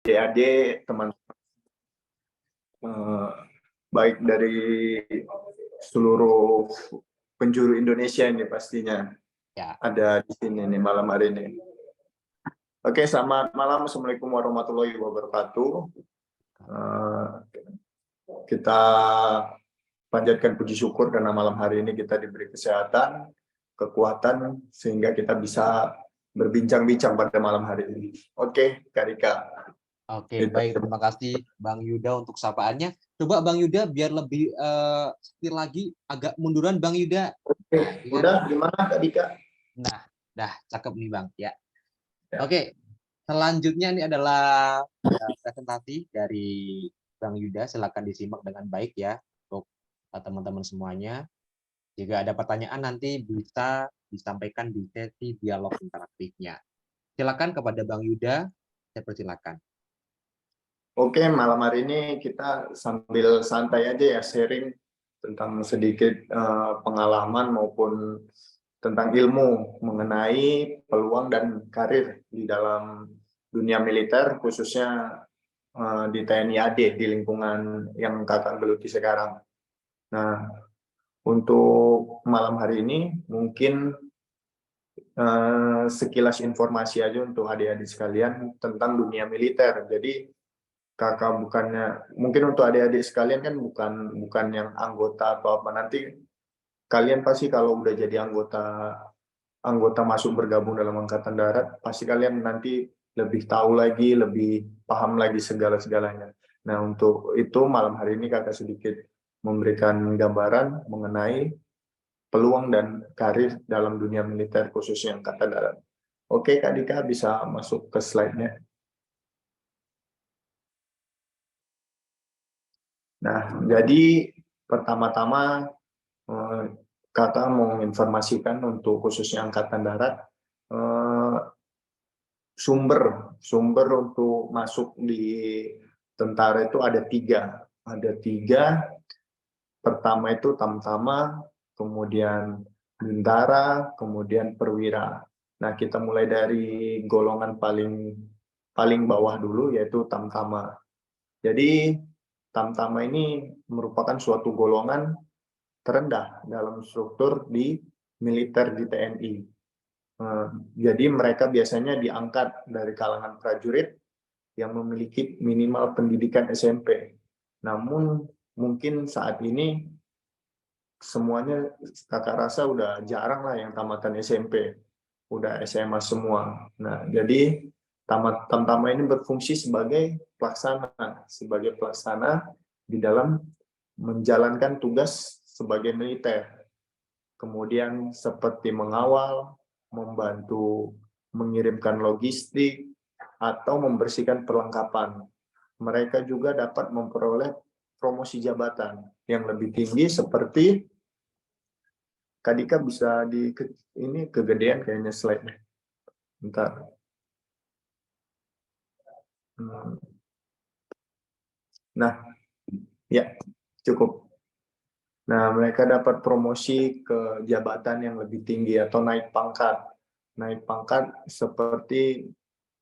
adik-adik, teman baik dari seluruh penjuru Indonesia ini pastinya Ya. ada di sini nih malam hari ini. Oke, selamat malam. Assalamualaikum warahmatullahi wabarakatuh. Kita panjatkan puji syukur karena malam hari ini kita diberi kesehatan, kekuatan, sehingga kita bisa berbincang-bincang pada malam hari ini. Oke, Kak Rika. Oke, baik. Terima kasih Bang Yuda untuk sapaannya. Coba Bang Yuda biar lebih setir lagi, agak munduran Bang Yuda. Oke, udah gimana Kak Rika? Nah, dah cakep nih Bang. Ya. Ya. Oke, selanjutnya ini adalah presentasi dari Bang Yuda. Silakan disimak dengan baik ya untuk teman-teman semuanya. Jika ada pertanyaan nanti bisa disampaikan di sesi dialog interaktifnya. Silakan kepada Bang Yuda, saya persilakan. Oke, malam hari ini kita sambil santai aja ya, sharing tentang sedikit pengalaman maupun tentang ilmu mengenai peluang dan karir di dalam dunia militer, khususnya di TNI AD, di lingkungan yang Kakak geluti sekarang. Nah, untuk malam hari ini mungkin sekilas informasi aja untuk adik-adik sekalian tentang dunia militer. Jadi Kakak mungkin untuk adik-adik sekalian kan bukan yang anggota atau apa, nanti kalian pasti kalau udah jadi anggota masuk bergabung dalam Angkatan Darat, pasti kalian nanti lebih tahu lagi, lebih paham lagi segala-segalanya. Nah, untuk itu malam hari ini Kakak sedikit memberikan gambaran mengenai peluang dan karir dalam dunia militer khususnya Angkatan Darat. Oke, Kak Dika bisa masuk ke slide-nya. Nah, jadi pertama-tama Kakak mau menginformasikan untuk khususnya Angkatan Darat, sumber untuk masuk di tentara itu ada tiga. Ada tiga. Pertama itu Tamtama, kemudian Bintara, kemudian Perwira. Nah, kita mulai dari golongan paling bawah dulu, yaitu Tamtama. Jadi Tamtama ini merupakan suatu golongan terendah dalam struktur di militer di TNI. Jadi mereka biasanya diangkat dari kalangan prajurit yang memiliki minimal pendidikan SMP. Namun mungkin saat ini semuanya kakak rasa udah jarang lah yang tamatan SMP, udah SMA semua. Nah, jadi Tamtama ini berfungsi sebagai pelaksana di dalam menjalankan tugas sebagai militer. Kemudian seperti mengawal, membantu mengirimkan logistik, atau membersihkan perlengkapan. Mereka juga dapat memperoleh promosi jabatan yang lebih tinggi seperti Kak Dika bisa ini kegedean kayaknya slide-nya. Bentar. Nah, ya cukup. Nah, mereka dapat promosi ke jabatan yang lebih tinggi atau naik pangkat. Naik pangkat seperti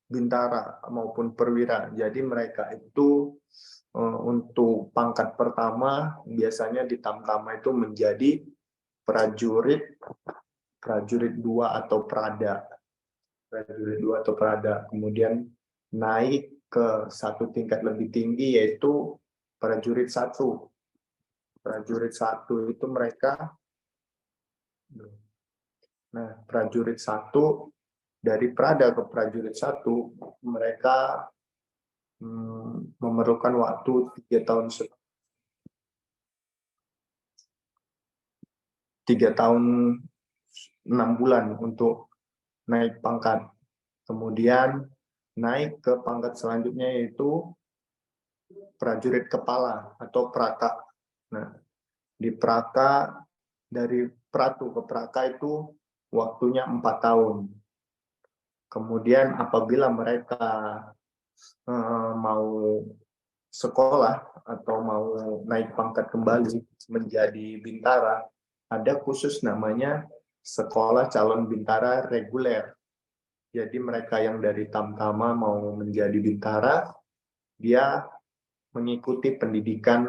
Bintara maupun Perwira. Jadi mereka itu untuk pangkat pertama biasanya di Tamtama itu menjadi prajurit 2 atau Prada. Prajurit 2 atau Prada. Kemudian naik ke satu tingkat lebih tinggi yaitu prajurit 1. Prajurit 1 itu mereka, nah prajurit 1 dari Prada ke prajurit 1 mereka memerlukan waktu 3 tahun 6 bulan untuk naik pangkat. Kemudian naik ke pangkat selanjutnya yaitu prajurit kepala atau Praka. Nah, di Praka, dari Pratu ke Praka itu waktunya 4 tahun. Kemudian apabila mereka mau sekolah atau mau naik pangkat kembali menjadi bintara, ada khusus namanya sekolah calon bintara reguler. Jadi mereka yang dari Tamtama mau menjadi bintara, dia mengikuti pendidikan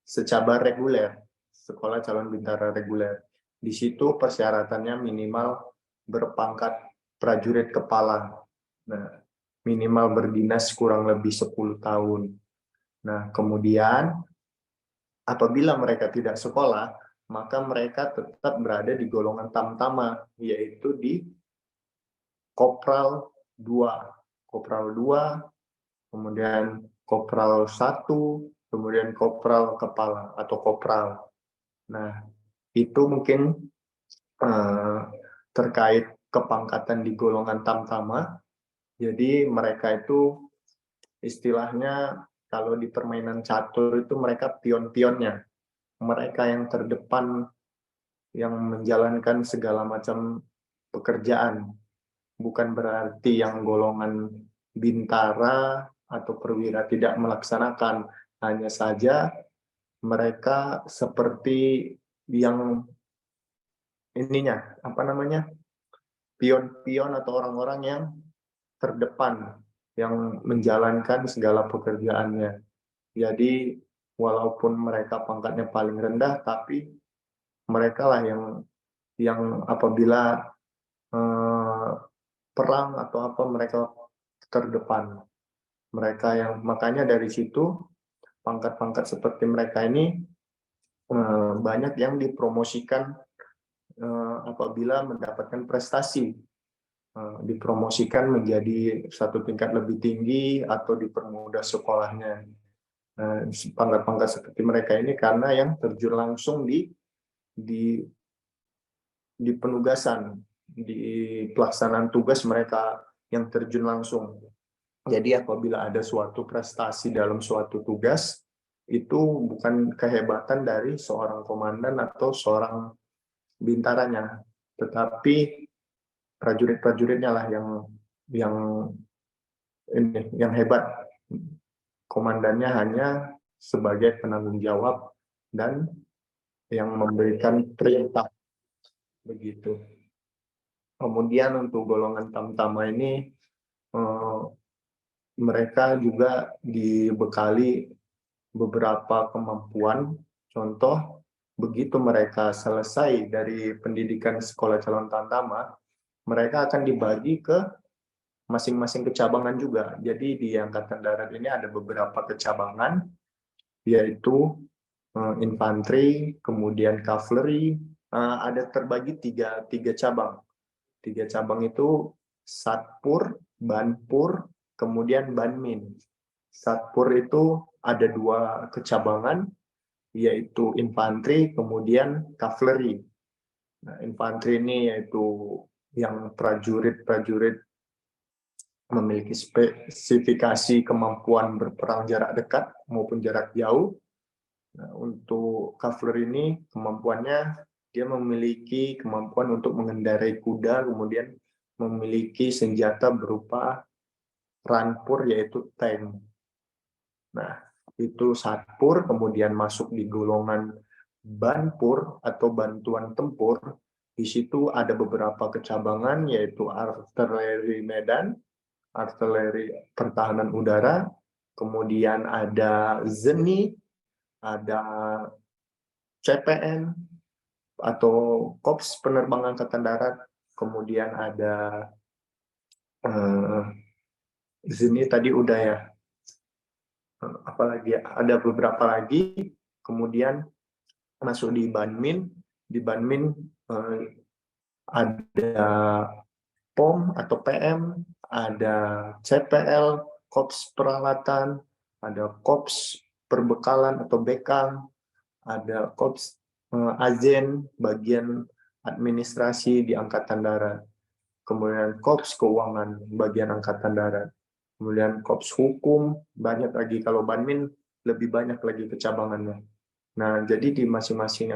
secabar reguler, sekolah calon bintara reguler. Di situ persyaratannya minimal berpangkat prajurit kepala. Nah, minimal berdinas kurang lebih 10 tahun. Nah, kemudian apabila mereka tidak sekolah, maka mereka tetap berada di golongan tamtama, yaitu di Kopral 2. Kopral 2, kemudian Kopral 1, kemudian Kopral Kepala atau Kopral. Nah, itu mungkin terkait kepangkatan di golongan tamtama. Jadi mereka itu istilahnya kalau di permainan catur itu mereka pion-pionnya. Mereka yang terdepan yang menjalankan segala macam pekerjaan. Bukan berarti yang golongan bintara atau perwira tidak melaksanakan. Hanya saja mereka seperti yang ininya, apa namanya, pion-pion atau orang-orang yang terdepan, yang menjalankan segala pekerjaannya. Jadi walaupun mereka pangkatnya paling rendah, tapi mereka lah yang apabila perang atau apa mereka terdepan. Mereka yang makanya dari situ pangkat-pangkat seperti mereka ini banyak yang dipromosikan apabila mendapatkan prestasi, dipromosikan menjadi satu tingkat lebih tinggi atau dipermudah sekolahnya. Pangkat-pangkat seperti mereka ini karena yang terjun langsung di di penugasan, di pelaksanaan tugas mereka yang terjun langsung. Jadi apabila ada suatu prestasi dalam suatu tugas, itu bukan kehebatan dari seorang komandan atau seorang bintaranya, tetapi prajurit-prajuritnya lah yang yang hebat. Komandannya hanya sebagai penanggung jawab dan yang memberikan perintah begitu. Kemudian untuk golongan tamtama ini mereka juga dibekali beberapa kemampuan. Contoh, begitu mereka selesai dari pendidikan sekolah calon tamtama, mereka akan dibagi ke masing-masing kecabangan juga. Jadi di Angkatan Darat ini ada beberapa kecabangan, yaitu infanteri, kemudian kavaleri, ada terbagi tiga cabang. Tiga cabang itu Satpur, Banpur, kemudian Banmin. Satpur itu ada dua kecabangan, yaitu infanteri, kemudian kavaleri. Nah, infanteri ini yaitu yang prajurit-prajurit memiliki spesifikasi kemampuan berperang jarak dekat maupun jarak jauh. Nah, untuk kavaleri ini kemampuannya dia memiliki kemampuan untuk mengendarai kuda, kemudian memiliki senjata berupa rampur yaitu tank. Nah, itu Satpur, kemudian masuk di golongan Banpur atau bantuan tempur. Di situ ada beberapa kecabangan yaitu artileri medan, artileri pertahanan udara, kemudian ada Zeni, ada CPN atau Korps Penerbang Angkatan Darat, kemudian ada Zeni tadi udah ya, apalagi ada beberapa lagi, kemudian masuk di Banmin ada POM atau PM, ada CPL, Korps Peralatan, ada Korps Perbekalan atau Bekam, ada Korps Azen, bagian administrasi di Angkatan Darat, kemudian Korps Keuangan, bagian Angkatan Darat, kemudian Korps Hukum, banyak lagi. Kalau Banmin lebih banyak lagi kecabangannya. Nah, jadi di masing-masing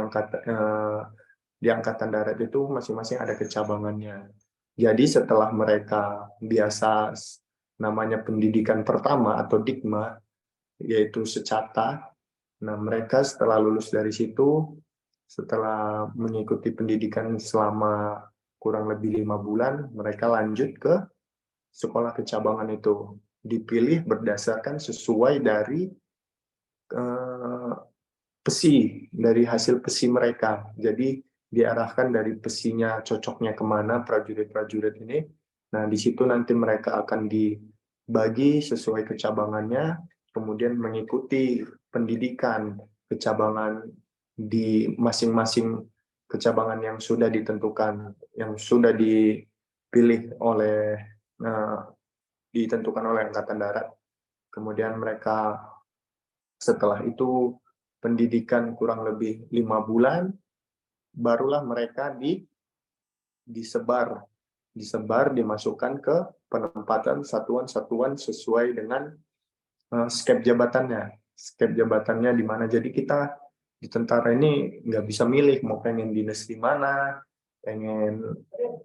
di Angkatan Darat itu masing-masing ada kecabangannya. Jadi setelah mereka biasa namanya pendidikan pertama atau Dikma, yaitu secata, nah mereka setelah lulus dari situ, setelah mengikuti pendidikan selama kurang lebih 5 bulan, mereka lanjut ke sekolah kecabangan itu. dipilih berdasarkan sesuai dari pesi, dari hasil pesi mereka. Jadi diarahkan dari pesinya cocoknya kemana prajurit-prajurit ini. Nah, di situ nanti mereka akan dibagi sesuai kecabangannya, kemudian mengikuti pendidikan kecabangan di masing-masing kecabangan yang sudah ditentukan, yang sudah dipilih oleh ditentukan oleh Angkatan Darat. Kemudian mereka setelah itu pendidikan kurang lebih 5 bulan, barulah mereka disebar, dimasukkan ke penempatan satuan-satuan sesuai dengan skep jabatannya. Skep jabatannya di mana. Jadi kita di tentara ini nggak bisa milih mau pengen dinas di mana, pengen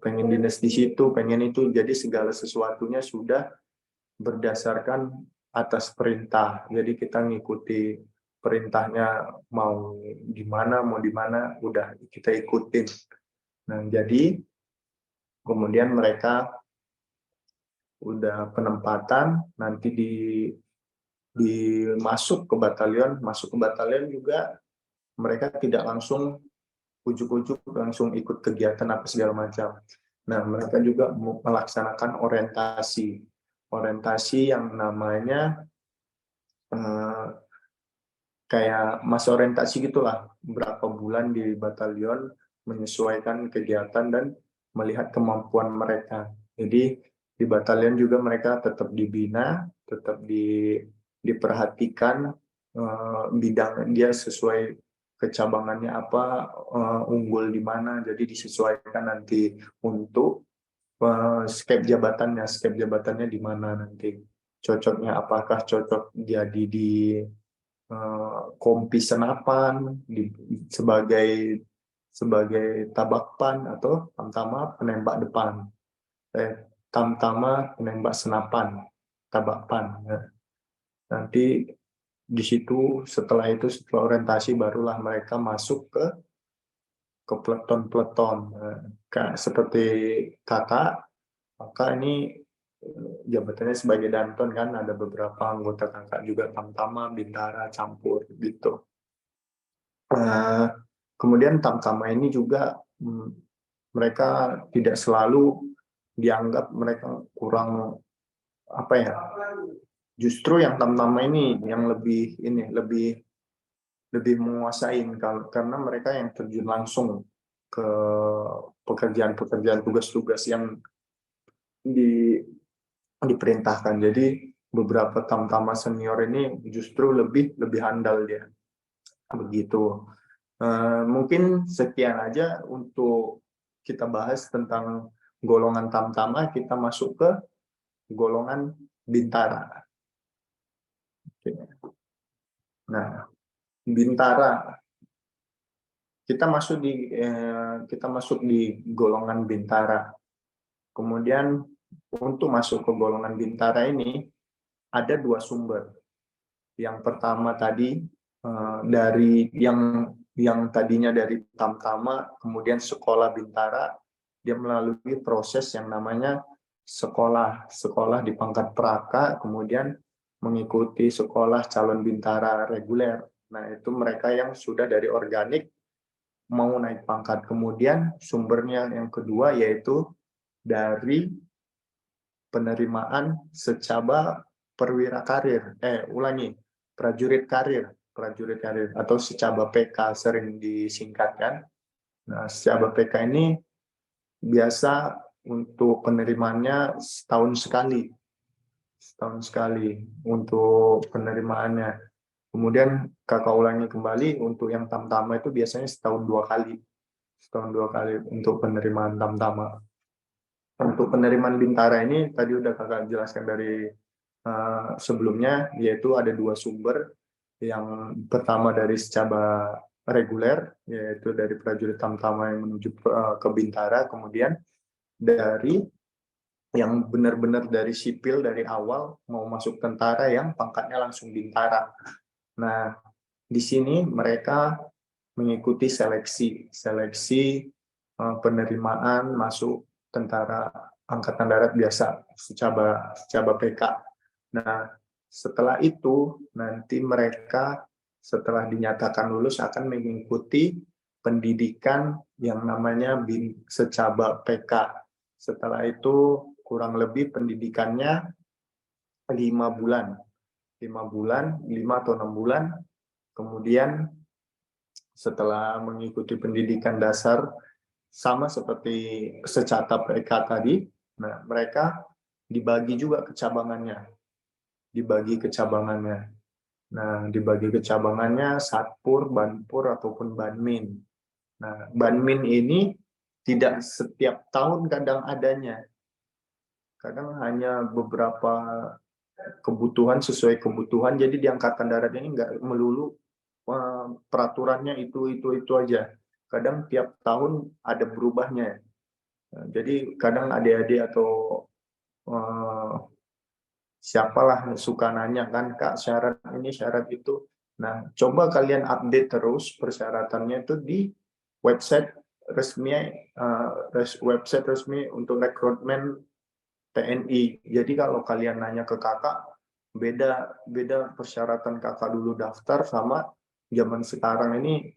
dinas di situ, pengen itu. Jadi segala sesuatunya sudah berdasarkan atas perintah. Jadi kita ngikuti perintahnya mau di mana, udah kita ikutin. Nah, jadi kemudian mereka udah penempatan, nanti masuk ke batalion juga mereka tidak langsung ujuk-ujuk langsung ikut kegiatan apa segala macam. Nah, mereka juga melaksanakan orientasi yang namanya kayak masa orientasi gitulah, berapa bulan di batalion menyesuaikan kegiatan dan melihat kemampuan mereka. Jadi di batalion juga mereka tetap dibina, tetap diperhatikan bidang dia sesuai kecabangannya apa, unggul di mana, jadi disesuaikan nanti untuk skep jabatannya di mana nanti. Cocoknya apakah cocok jadi di kompi senapan sebagai tabakpan atau tamtama penembak depan, tamtama penembak senapan, tabakpan. Ya. Nanti di situ setelah orientasi barulah mereka masuk ke peleton-peleton. Seperti kakak ini jabatannya sebagai danton kan, ada beberapa anggota kakak juga tamtama, bintara, campur gitu. Kemudian tamtama ini juga mereka tidak selalu dianggap mereka kurang apa ya. Justru yang tamtama ini yang lebih menguasain karena mereka yang terjun langsung ke pekerjaan-pekerjaan tugas-tugas yang diperintahkan. Jadi beberapa tamtama senior ini justru lebih handal dia. Begitu. Mungkin sekian aja untuk kita bahas tentang golongan tamtama. Kita masuk ke golongan bintara. Nah, bintara. Kita masuk di golongan bintara. Kemudian untuk masuk ke golongan bintara ini ada 2 sumber. Yang pertama tadi dari yang tadinya dari tamtama, kemudian sekolah bintara, dia melalui proses yang namanya sekolah di pangkat praka, kemudian mengikuti sekolah calon bintara reguler. Nah, itu mereka yang sudah dari organik mau naik pangkat. Kemudian sumbernya yang kedua yaitu dari penerimaan secaba perwira karir. Prajurit karir atau secaba PK sering disingkatkan. Nah, secaba PK ini biasa untuk penerimaannya setahun sekali untuk penerimaannya. Kemudian kakak ulangi kembali, untuk yang tamtama itu biasanya setahun 2 kali untuk penerimaan tamtama. Untuk penerimaan bintara ini tadi udah kakak jelaskan dari sebelumnya, yaitu ada 2 sumber. Yang pertama dari secaba reguler, yaitu dari prajurit tamtama yang menuju ke bintara, kemudian dari yang benar-benar dari sipil dari awal mau masuk tentara yang pangkatnya langsung bintara. Nah, di sini mereka mengikuti seleksi penerimaan masuk tentara angkatan darat biasa, secaba PK. Nah, setelah itu nanti mereka setelah dinyatakan lulus akan mengikuti pendidikan yang namanya secaba PK. Setelah itu kurang lebih pendidikannya 5 bulan. 5 bulan, 5 atau 6 bulan. Kemudian setelah mengikuti pendidikan dasar sama seperti secata PK tadi, nah mereka dibagi juga kecabangannya. Nah, dibagi kecabangannya Satpur, Banpur, ataupun Banmin. Nah, Banmin ini tidak setiap tahun kadang adanya. Kadang hanya beberapa kebutuhan sesuai kebutuhan. Jadi di Angkatan Darat ini nggak melulu peraturannya itu aja. Kadang tiap tahun ada berubahnya. Nah, jadi kadang adik-adik atau eh, siapalah suka nanya kan, Kak, syarat ini syarat itu. Nah, coba kalian update terus persyaratannya itu di website resmi website resmi untuk rekrutmen TNI. Jadi kalau kalian nanya ke kakak, beda persyaratan kakak dulu daftar sama zaman sekarang ini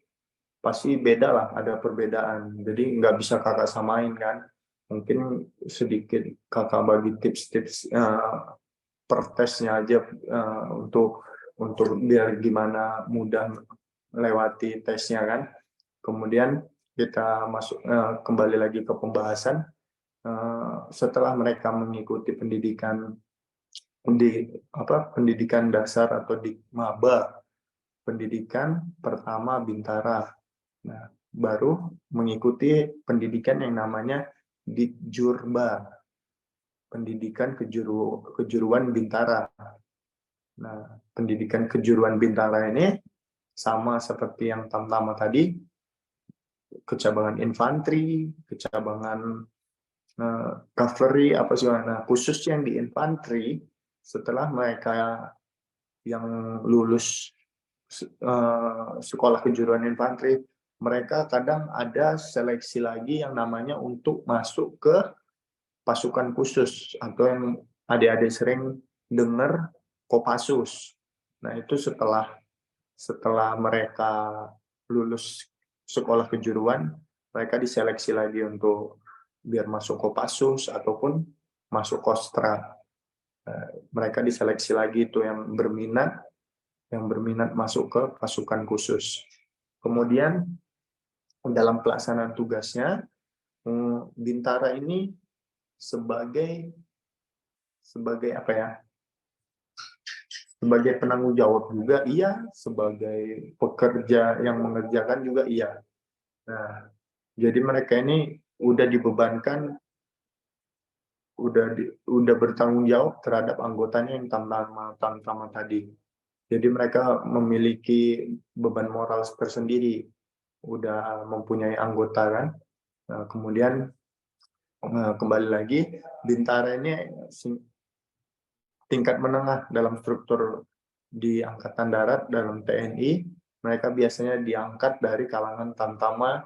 pasti beda lah, ada perbedaan. Jadi nggak bisa kakak samain kan. Mungkin sedikit kakak bagi tips-tips per tesnya aja untuk biar gimana mudah melewati tesnya kan. Kemudian kita masuk kembali lagi ke pembahasan. Setelah mereka mengikuti pendidikan dasar atau di maba, pendidikan pertama Bintara. Nah, baru mengikuti pendidikan yang namanya Ditjurba, pendidikan kejuruan Bintara. Nah, pendidikan kejuruan Bintara ini sama seperti yang Tamtama tadi, kecabangan infanteri, kecabangan cavalry, apa sih. Nah, khusus yang di infanteri, setelah mereka yang lulus sekolah kejuruan infanteri, mereka kadang ada seleksi lagi yang namanya untuk masuk ke pasukan khusus, atau yang adik-adik sering dengar Kopassus. Nah, itu setelah mereka lulus sekolah kejuruan, mereka diseleksi lagi untuk biar masuk Kopassus ataupun masuk Kostra. Mereka diseleksi lagi itu yang berminat masuk ke pasukan khusus. Kemudian dalam pelaksanaan tugasnya, Bintara ini sebagai apa ya? Sebagai penanggung jawab juga iya, sebagai pekerja yang mengerjakan juga iya. Nah, jadi mereka ini udah dibebankan, udah bertanggung jawab terhadap anggotanya yang tamtama tadi. Jadi mereka memiliki beban moral tersendiri, udah mempunyai anggota kan. Nah, kemudian kembali lagi, Bintara ini tingkat menengah dalam struktur di Angkatan Darat, dalam TNI. Mereka biasanya diangkat dari kalangan Tamtama,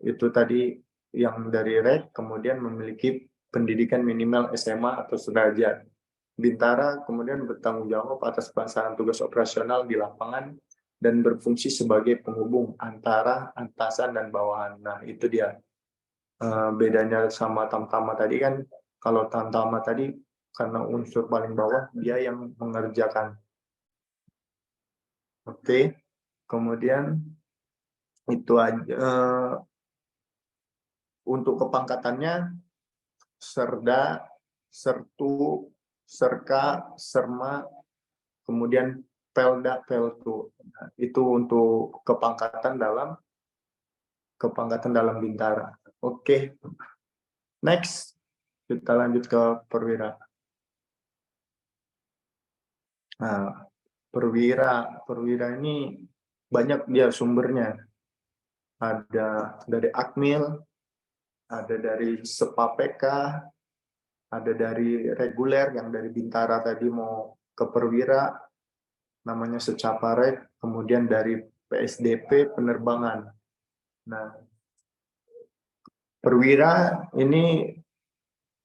itu tadi yang dari REK, kemudian memiliki pendidikan minimal SMA atau sederajat. Bintara kemudian bertanggung jawab atas pelaksanaan tugas operasional di lapangan dan berfungsi sebagai penghubung antara atasan dan bawahan. Nah, itu dia bedanya sama Tamtama tadi kan. Kalau Tamtama tadi karena unsur paling bawah, dia yang mengerjakan. Oke, kemudian itu aja. Untuk kepangkatannya, Serda, Sertu, Serka, Serma, kemudian Pelda, Peltu. Nah, itu untuk kepangkatan dalam Bintara. Oke, next kita lanjut ke perwira. Nah, perwira ini banyak dia sumbernya. Ada dari Akmil, ada dari Sepapeka, ada dari reguler yang dari Bintara tadi mau ke perwira, namanya Secaparek, kemudian dari PSDP penerbangan. Nah, perwira ini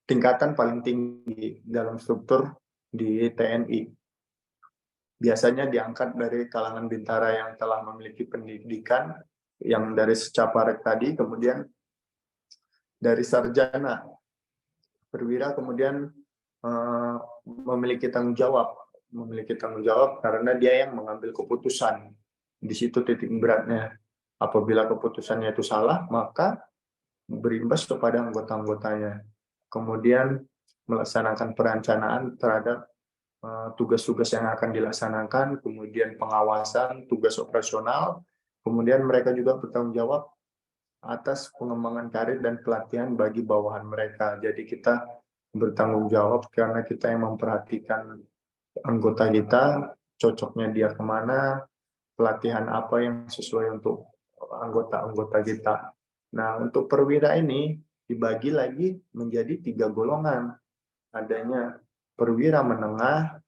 tingkatan paling tinggi dalam struktur di TNI. Biasanya diangkat dari kalangan bintara yang telah memiliki pendidikan, yang dari secaparek tadi, kemudian dari sarjana perwira, kemudian memiliki tanggung jawab karena dia yang mengambil keputusan. Di situ titik beratnya. Apabila keputusannya itu salah, maka berimbas kepada anggota-anggotanya. Kemudian melaksanakan perencanaan terhadap tugas-tugas yang akan dilaksanakan, kemudian pengawasan, tugas operasional, kemudian mereka juga bertanggung jawab atas pengembangan karir dan pelatihan bagi bawahan mereka. Jadi kita bertanggung jawab karena kita yang memperhatikan anggota kita, cocoknya dia kemana, pelatihan apa yang sesuai untuk anggota-anggota kita. Nah, untuk perwira ini dibagi lagi menjadi 3 golongan. Adanya perwira menengah,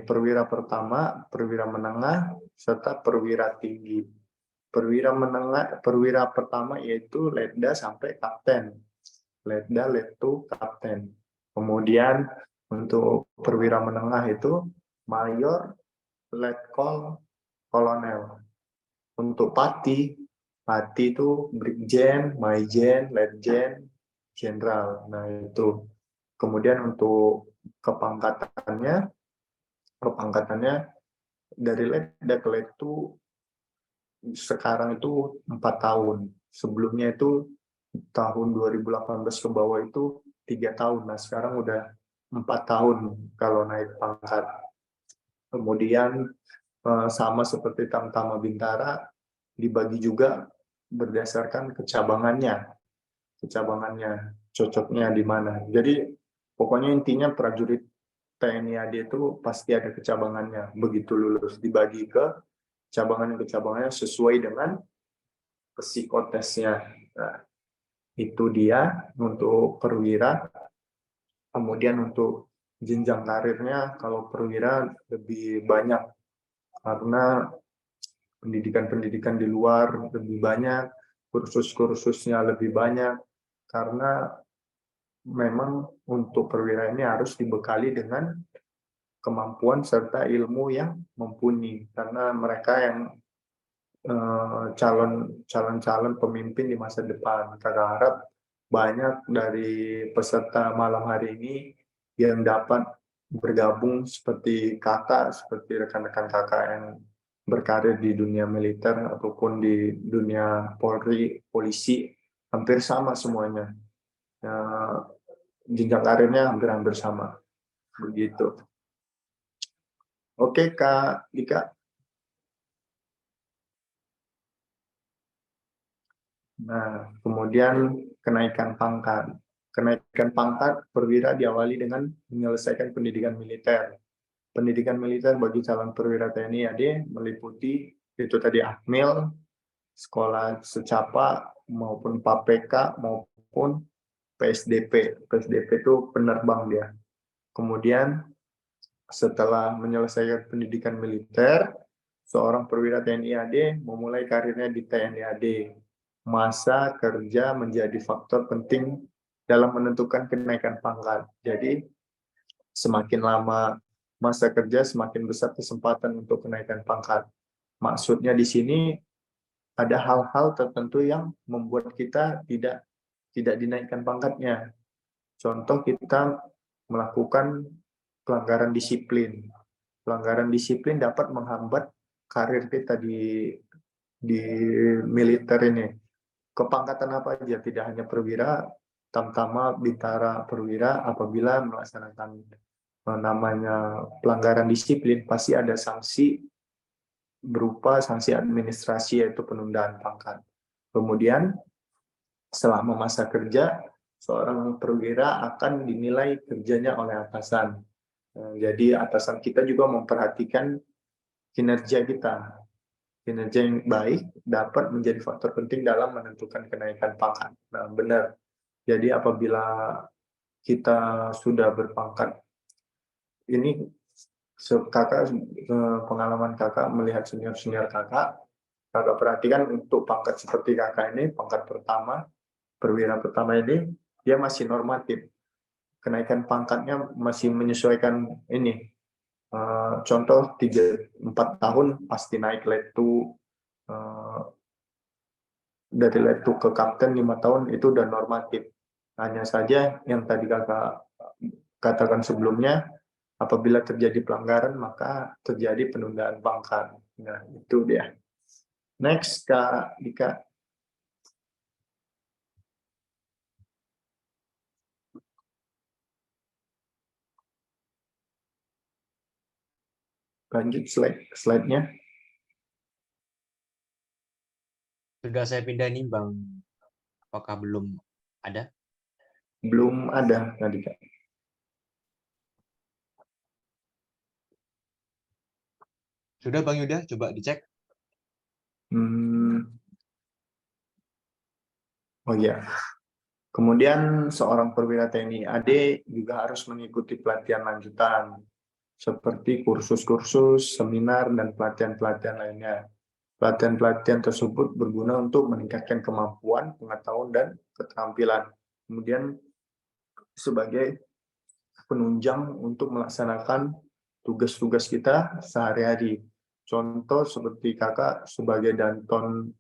perwira pertama, perwira menengah, serta perwira tinggi. Perwira pertama yaitu letda sampai kapten. Letda, letu, kapten. Kemudian untuk perwira menengah itu mayor, letkol, kolonel. Untuk pati itu brigjen, maijen, letjen, jenderal. Nah, itu. Kemudian untuk kepangkatannya dari letda ke letu sekarang itu 4 tahun. Sebelumnya itu tahun 2018 ke bawah itu 3 tahun. Nah, sekarang udah 4 tahun kalau naik pangkat. Kemudian sama seperti Tamtama Bintara, dibagi juga berdasarkan kecabangannya, cocoknya di mana. Jadi pokoknya intinya prajurit TNI AD itu pasti ada kecabangannya. Begitu lulus dibagi ke cabangan-cabangannya sesuai dengan psikotesnya. Nah, itu dia untuk perwira. Kemudian untuk jenjang karirnya, kalau perwira lebih banyak karena pendidikan-pendidikan di luar lebih banyak, kursus-kursusnya lebih banyak, karena memang untuk perwira ini harus dibekali dengan kemampuan serta ilmu yang mumpuni, karena mereka yang calon-calon pemimpin di masa depan. Kakak harap banyak dari peserta malam hari ini yang dapat bergabung seperti kakak, seperti rekan-rekan kakak yang berkarir di dunia militer ataupun di dunia Polri, polisi, hampir sama semuanya. Jenjang karirnya hampir-hampir sama. Begitu. Oke, Kak Dika. Nah, kemudian kenaikan pangkat. Kenaikan pangkat perwira diawali dengan menyelesaikan pendidikan militer. Pendidikan militer bagi calon perwira TNI AD meliputi itu tadi akmil, sekolah secapa maupun PAPK maupun PSDP. PSDP itu penerbang dia. Kemudian setelah menyelesaikan pendidikan militer, seorang perwira TNI AD memulai karirnya di TNI AD. Masa kerja menjadi faktor penting dalam menentukan kenaikan pangkat. Jadi, semakin lama masa kerja, semakin besar kesempatan untuk kenaikan pangkat. Maksudnya di sini ada hal-hal tertentu yang membuat kita tidak dinaikkan pangkatnya. Contoh kita melakukan pelanggaran disiplin. Pelanggaran disiplin dapat menghambat karir kita di militer ini. Kepangkatan apa aja, tidak hanya perwira, tamtama, bintara, perwira, apabila melaksanakan namanya pelanggaran disiplin, pasti ada sanksi berupa sanksi administrasi, yaitu penundaan pangkat. Kemudian, selama masa kerja, seorang perwira akan dinilai kerjanya oleh atasan. Jadi atasan kita juga memperhatikan kinerja kita. Kinerja yang baik dapat menjadi faktor penting dalam menentukan kenaikan pangkat. Nah, benar. Jadi apabila kita sudah berpangkat, ini kakak, pengalaman kakak melihat senior-senior kakak perhatikan untuk pangkat seperti kakak ini, pangkat pertama, perwira pertama ini, dia masih normatif. kenaikan pangkatnya masih menyesuaikan ini. Contoh 3-4 tahun pasti naik letu, dari letu ke kapten 5 tahun itu udah normatif. Hanya saja yang tadi kakak katakan sebelumnya, apabila terjadi pelanggaran maka terjadi penundaan pangkat. Nah itu dia. Next Kak Dika. Lanjut slide-nya. Sudah saya pindah nih Bang. Apakah belum ada? Belum ada Kak Dika. Sudah Bang Yuda, coba dicek. Oh iya. Kemudian seorang perwira TNI AD juga harus mengikuti pelatihan lanjutan seperti kursus-kursus, seminar, dan pelatihan-pelatihan lainnya. Pelatihan-pelatihan tersebut berguna untuk meningkatkan kemampuan, pengetahuan, dan keterampilan. Kemudian sebagai penunjang untuk melaksanakan tugas-tugas kita sehari-hari. Contoh seperti kakak sebagai danton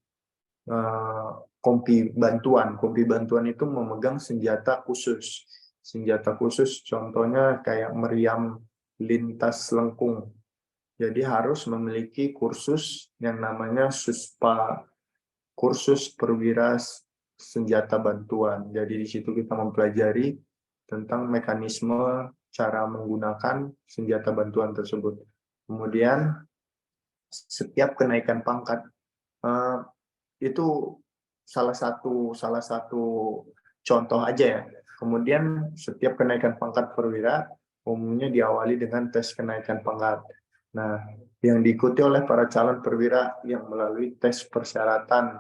kompi bantuan. Kompi bantuan itu memegang senjata khusus. Senjata khusus contohnya kayak meriam lintas lengkung. Jadi harus memiliki kursus yang namanya SUSPA, kursus perwira senjata bantuan. Jadi di situ kita mempelajari tentang mekanisme cara menggunakan senjata bantuan tersebut. Kemudian setiap kenaikan pangkat itu salah satu contoh aja ya. Kemudian setiap kenaikan pangkat perwira umumnya diawali dengan tes kenaikan pangkat. Nah, yang diikuti oleh para calon perwira yang melalui tes persyaratan.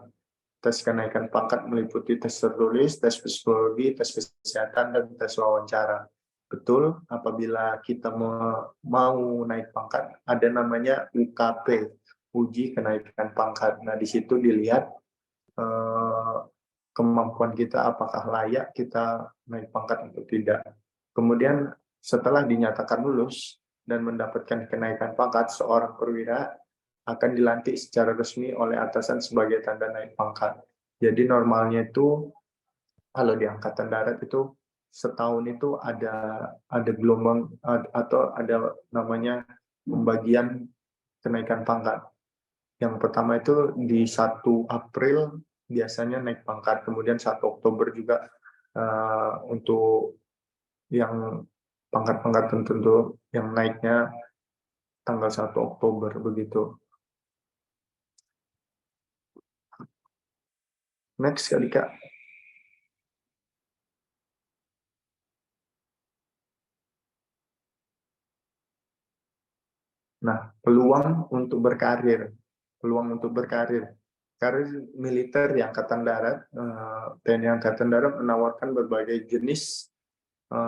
Tes kenaikan pangkat meliputi tes tertulis, tes psikologi, tes kesehatan, dan tes wawancara. Betul, apabila kita mau naik pangkat, ada namanya UKP, uji kenaikan pangkat. Nah, di situ dilihat kemampuan kita, apakah layak kita naik pangkat atau tidak. Kemudian setelah dinyatakan lulus dan mendapatkan kenaikan pangkat, seorang perwira akan dilantik secara resmi oleh atasan sebagai tanda naik pangkat. Jadi normalnya itu kalau di Angkatan Darat itu setahun itu ada gelombang atau ada namanya pembagian kenaikan pangkat. Yang pertama itu di 1 April biasanya naik pangkat, kemudian 1 Oktober juga untuk yang pangkat-pangkat tertentu yang naiknya tanggal 1 Oktober begitu. Next kali Kak. Nah, peluang untuk berkarir. Peluang untuk berkarir. Karir militer di Angkatan Darat, TNI Angkatan Darat menawarkan berbagai jenis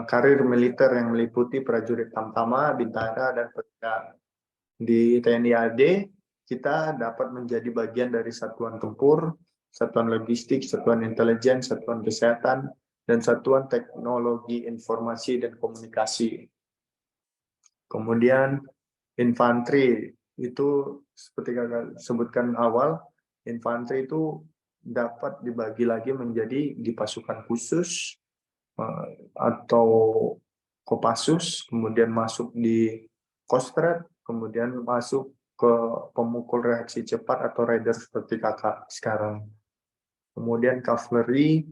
karir militer yang meliputi prajurit Tamtama, Bintara, dan Perwira. Di TNI AD, kita dapat menjadi bagian dari satuan tempur, satuan logistik, satuan intelijen, satuan kesehatan, dan satuan teknologi informasi dan komunikasi. Kemudian infanteri itu seperti kakak sebutkan awal, infanteri itu dapat dibagi lagi menjadi di pasukan khusus atau Kopassus, kemudian masuk di Kostrad, kemudian masuk ke pemukul reaksi cepat atau raider seperti kakak sekarang. Kemudian kavaleri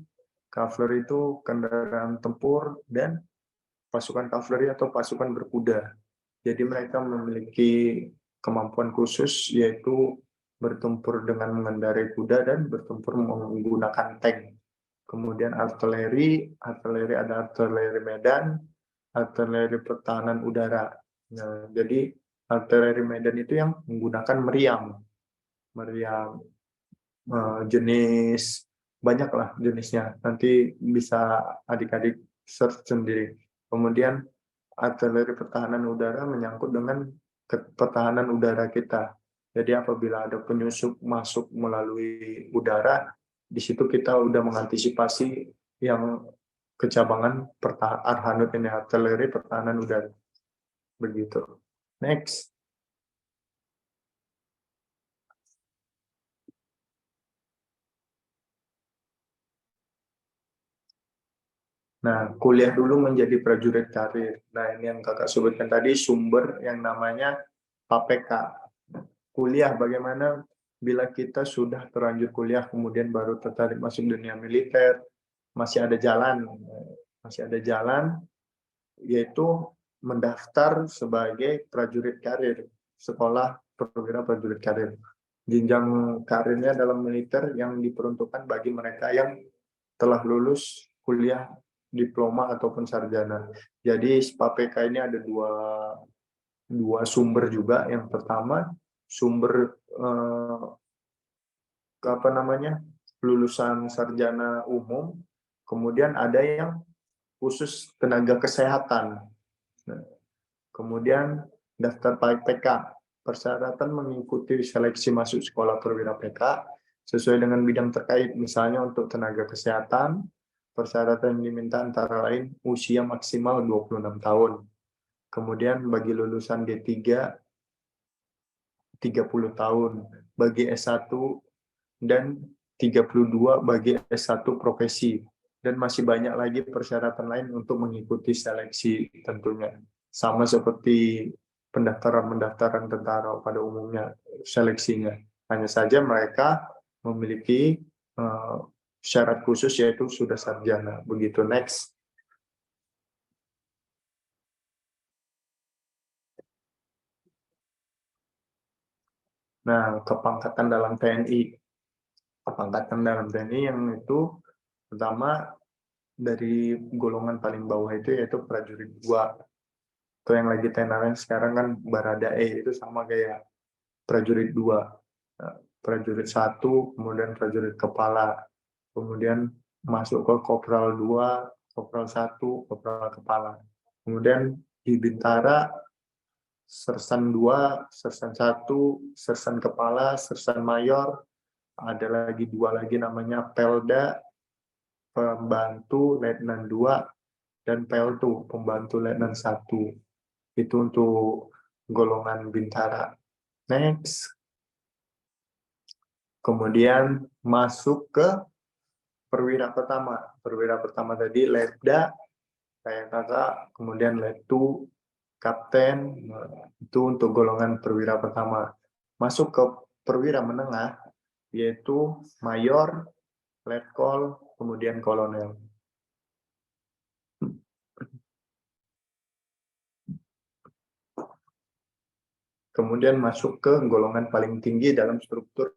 itu kendaraan tempur dan pasukan kavaleri atau pasukan berkuda. Jadi mereka memiliki kemampuan khusus yaitu bertempur dengan mengendarai kuda dan bertempur menggunakan tank. Kemudian artileri ada artileri medan, artileri pertahanan udara. Nah, jadi artileri medan itu yang menggunakan meriam jenis banyaklah jenisnya. Nanti bisa adik-adik search sendiri. Kemudian artileri pertahanan udara menyangkut dengan pertahanan udara kita. Jadi apabila ada penyusup masuk melalui udara, di situ kita udah mengantisipasi yang kecabangan Arhanud ini artileri pertahanan udara. Begitu. Next. Nah, kuliah dulu menjadi prajurit karir. Nah, ini yang kakak sebutkan tadi, sumber yang namanya KPK. Kuliah bagaimana bila kita sudah terlanjur kuliah, kemudian baru tertarik masuk dunia militer, masih ada jalan. Masih ada jalan, yaitu mendaftar sebagai prajurit karir, sekolah perwira prajurit karir. Jenjang karirnya dalam militer yang diperuntukkan bagi mereka yang telah lulus kuliah diploma ataupun sarjana. Jadi SPAPK ini ada dua sumber juga. Yang pertama sumber apa namanya lulusan sarjana umum, kemudian ada yang khusus tenaga kesehatan. Nah, kemudian daftar PK. Persyaratan mengikuti seleksi masuk sekolah perwira PK sesuai dengan bidang terkait. Misalnya untuk tenaga kesehatan, persyaratan yang diminta antara lain usia maksimal 26 tahun. Kemudian bagi lulusan D3 30 tahun, bagi S1 dan 32 bagi S1 profesi. Dan masih banyak lagi persyaratan lain untuk mengikuti seleksi tentunya. Sama seperti pendaftaran tentara pada umumnya seleksinya. Hanya saja mereka memiliki syarat khusus yaitu sudah sarjana. Begitu. Next. Nah, kepangkatan dalam TNI. Kepangkatan dalam TNI yang itu pertama dari golongan paling bawah itu yaitu prajurit 2. Itu yang lagi tenaran sekarang kan Baradae, itu sama kayak prajurit 2. Nah, prajurit 1, kemudian prajurit kepala. Kemudian masuk ke kopral 2, kopral 1, kopral kepala. Kemudian di Bintara sersan 2, sersan 1, sersan kepala, sersan mayor, ada lagi 2 lagi namanya Pelda, pembantu letnan 2, dan Peltu, pembantu letnan 1. Itu untuk golongan Bintara. Next. Kemudian masuk ke perwira pertama. Perwira pertama tadi Letda, kayak kakak, kemudian Letu, Kapten, itu untuk golongan perwira pertama. Masuk ke perwira menengah, yaitu Mayor, Letkol, kemudian Kolonel. Kemudian masuk ke golongan paling tinggi dalam struktur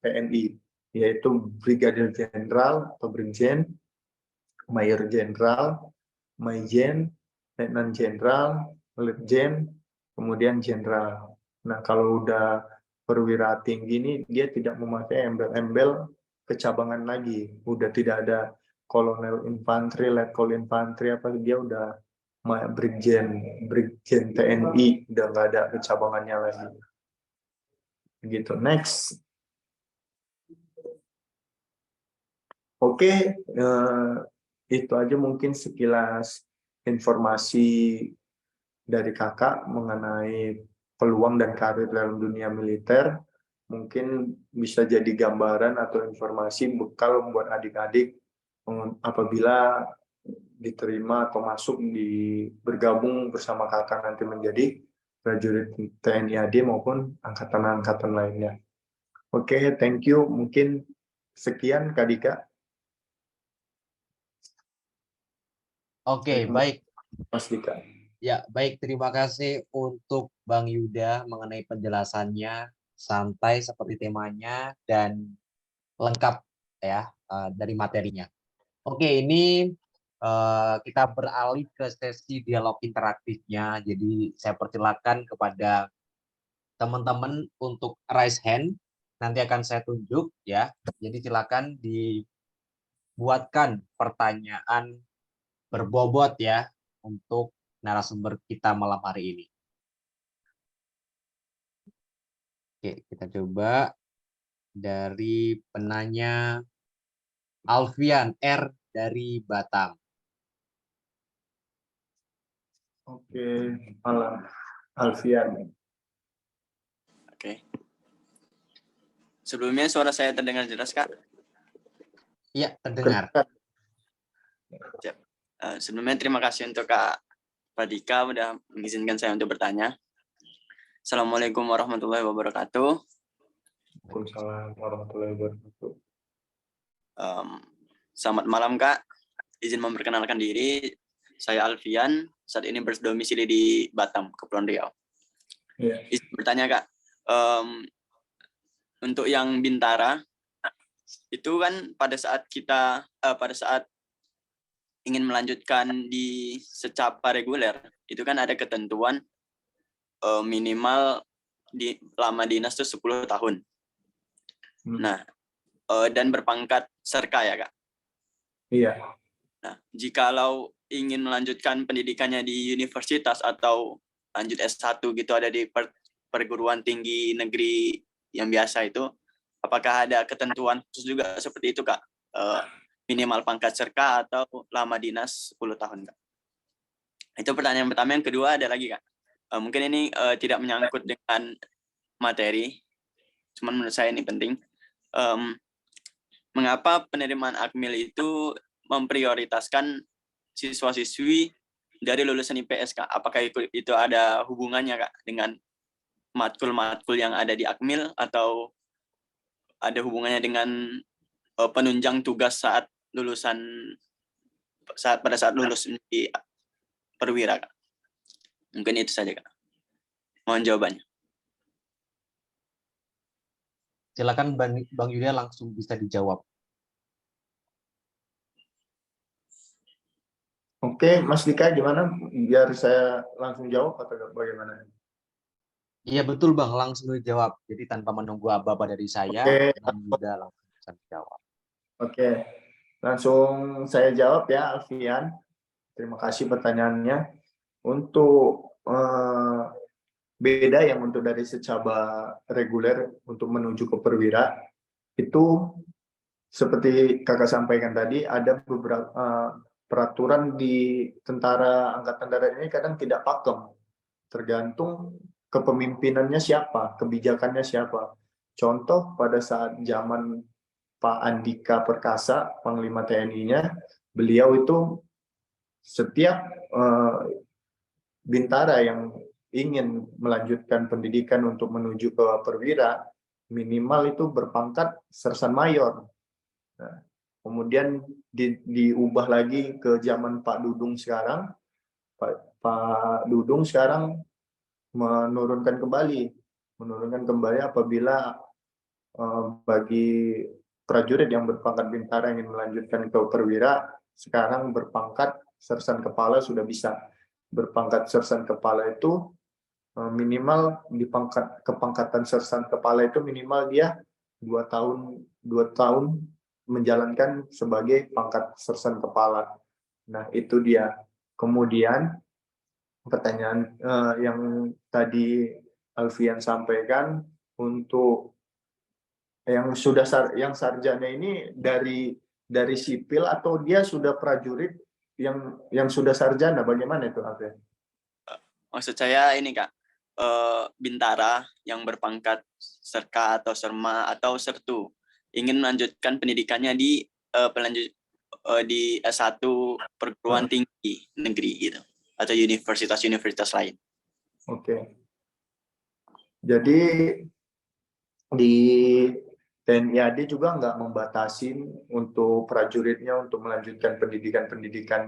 TNI, yaitu Brigadir Jenderal atau Brigjen, Mayor Jenderal, Maijen, Letnan Jenderal, Letjen, kemudian Jenderal. Nah, kalau udah perwira tinggi ini, dia tidak memakai embel-embel kecabangan lagi. Udah tidak ada kolonel infanteri, letkol infanteri, apa dia udah Brigjen TNI, udah nggak ada kecabangannya lagi. Begitu. Next. Oke, itu aja mungkin sekilas informasi dari kakak mengenai peluang dan karir dalam dunia militer. Mungkin bisa jadi gambaran atau informasi bekal buat adik-adik apabila diterima atau masuk bergabung bersama kakak nanti menjadi prajurit TNI AD maupun angkatan-angkatan lainnya. Oke, thank you. Mungkin sekian Kak Dika. Oke, baik. Mas Dika. Ya, baik. Terima kasih untuk Bang Yuda mengenai penjelasannya, santai seperti temanya dan lengkap ya dari materinya. Oke, ini kita beralih ke sesi dialog interaktifnya. Jadi saya persilakan kepada teman-teman untuk raise hand. Nanti akan saya tunjuk ya. Jadi silakan dibuatkan pertanyaan berbobot ya untuk narasumber kita malam hari ini. Oke, kita coba dari penanya Alfian R dari Batam. Oke, Alfian. Oke. Sebelumnya suara saya terdengar jelas, Kak? Iya, terdengar. Sebelumnya terima kasih untuk Kak Pradika udah mengizinkan saya untuk bertanya. Assalamualaikum warahmatullahi wabarakatuh. Waalaikumsalam warahmatullahi wabarakatuh. Selamat malam, Kak. Izin memperkenalkan diri. Saya Alfian, saat ini berdomisili di Batam, Kepulauan Riau. Iya. Izin bertanya, Kak. Untuk yang Bintara, itu kan pada saat ingin melanjutkan di secapa reguler, itu kan ada ketentuan minimal di lama dinas itu 10 tahun. Nah, dan berpangkat serka ya, Kak? Iya. Nah, jikalau ingin melanjutkan pendidikannya di universitas atau lanjut S1 gitu ada di perguruan tinggi negeri yang biasa itu, apakah ada ketentuan khusus juga seperti itu, Kak? Minimal pangkat serka atau lama dinas 10 tahun, Kak? Itu pertanyaan pertama. Yang kedua ada lagi, Kak. Mungkin ini tidak menyangkut dengan materi, cuman menurut saya ini penting. Mengapa penerimaan Akmil itu memprioritaskan siswa-siswi dari lulusan IPS, Kak? Apakah itu ada hubungannya, Kak, dengan matkul-matkul yang ada di Akmil atau ada hubungannya dengan penunjang tugas pada saat lulus di perwira, Kak? Mungkin itu saja, Kak. Mohon jawabannya. Silakan Bang Yuda langsung bisa dijawab. Oke, Mas Dika gimana? Biar saya langsung jawab atau bagaimana? Iya betul Bang, langsung dijawab. Jadi tanpa menunggu aba-aba dari saya, Oke. Bang Yuda langsung bisa dijawab. Oke, langsung saya jawab ya, Alfian. Terima kasih pertanyaannya. Untuk beda yang untuk dari secaba reguler untuk menuju ke perwira, itu seperti kakak sampaikan tadi, ada beberapa peraturan di tentara angkatan darat ini kadang tidak pakem, tergantung kepemimpinannya siapa, kebijakannya siapa. Contoh pada saat zaman Pak Andika Perkasa, Panglima TNI-nya, beliau itu setiap bintara yang ingin melanjutkan pendidikan untuk menuju ke perwira, minimal itu berpangkat sersan mayor. Nah, kemudian diubah lagi ke zaman Pak Dudung sekarang. Pak Dudung sekarang menurunkan kembali apabila bagi prajurit yang berpangkat bintara ingin melanjutkan ke perwira, sekarang berpangkat sersan kepala sudah bisa. Berpangkat sersan kepala itu minimal di kepangkatan sersan kepala itu minimal dia 2 tahun menjalankan sebagai pangkat sersan kepala. Nah, itu dia. Kemudian pertanyaan yang tadi Alfian sampaikan, untuk yang sarjana ini dari sipil atau dia sudah prajurit yang sudah sarjana, bagaimana itu, Alfian? Maksud saya ini, Kak, bintara yang berpangkat serka atau serma atau sertu ingin melanjutkan pendidikannya di di S1 perguruan tinggi negeri gitu atau universitas lain. Oke. Jadi di TNI AD juga nggak membatasin untuk prajuritnya untuk melanjutkan pendidikan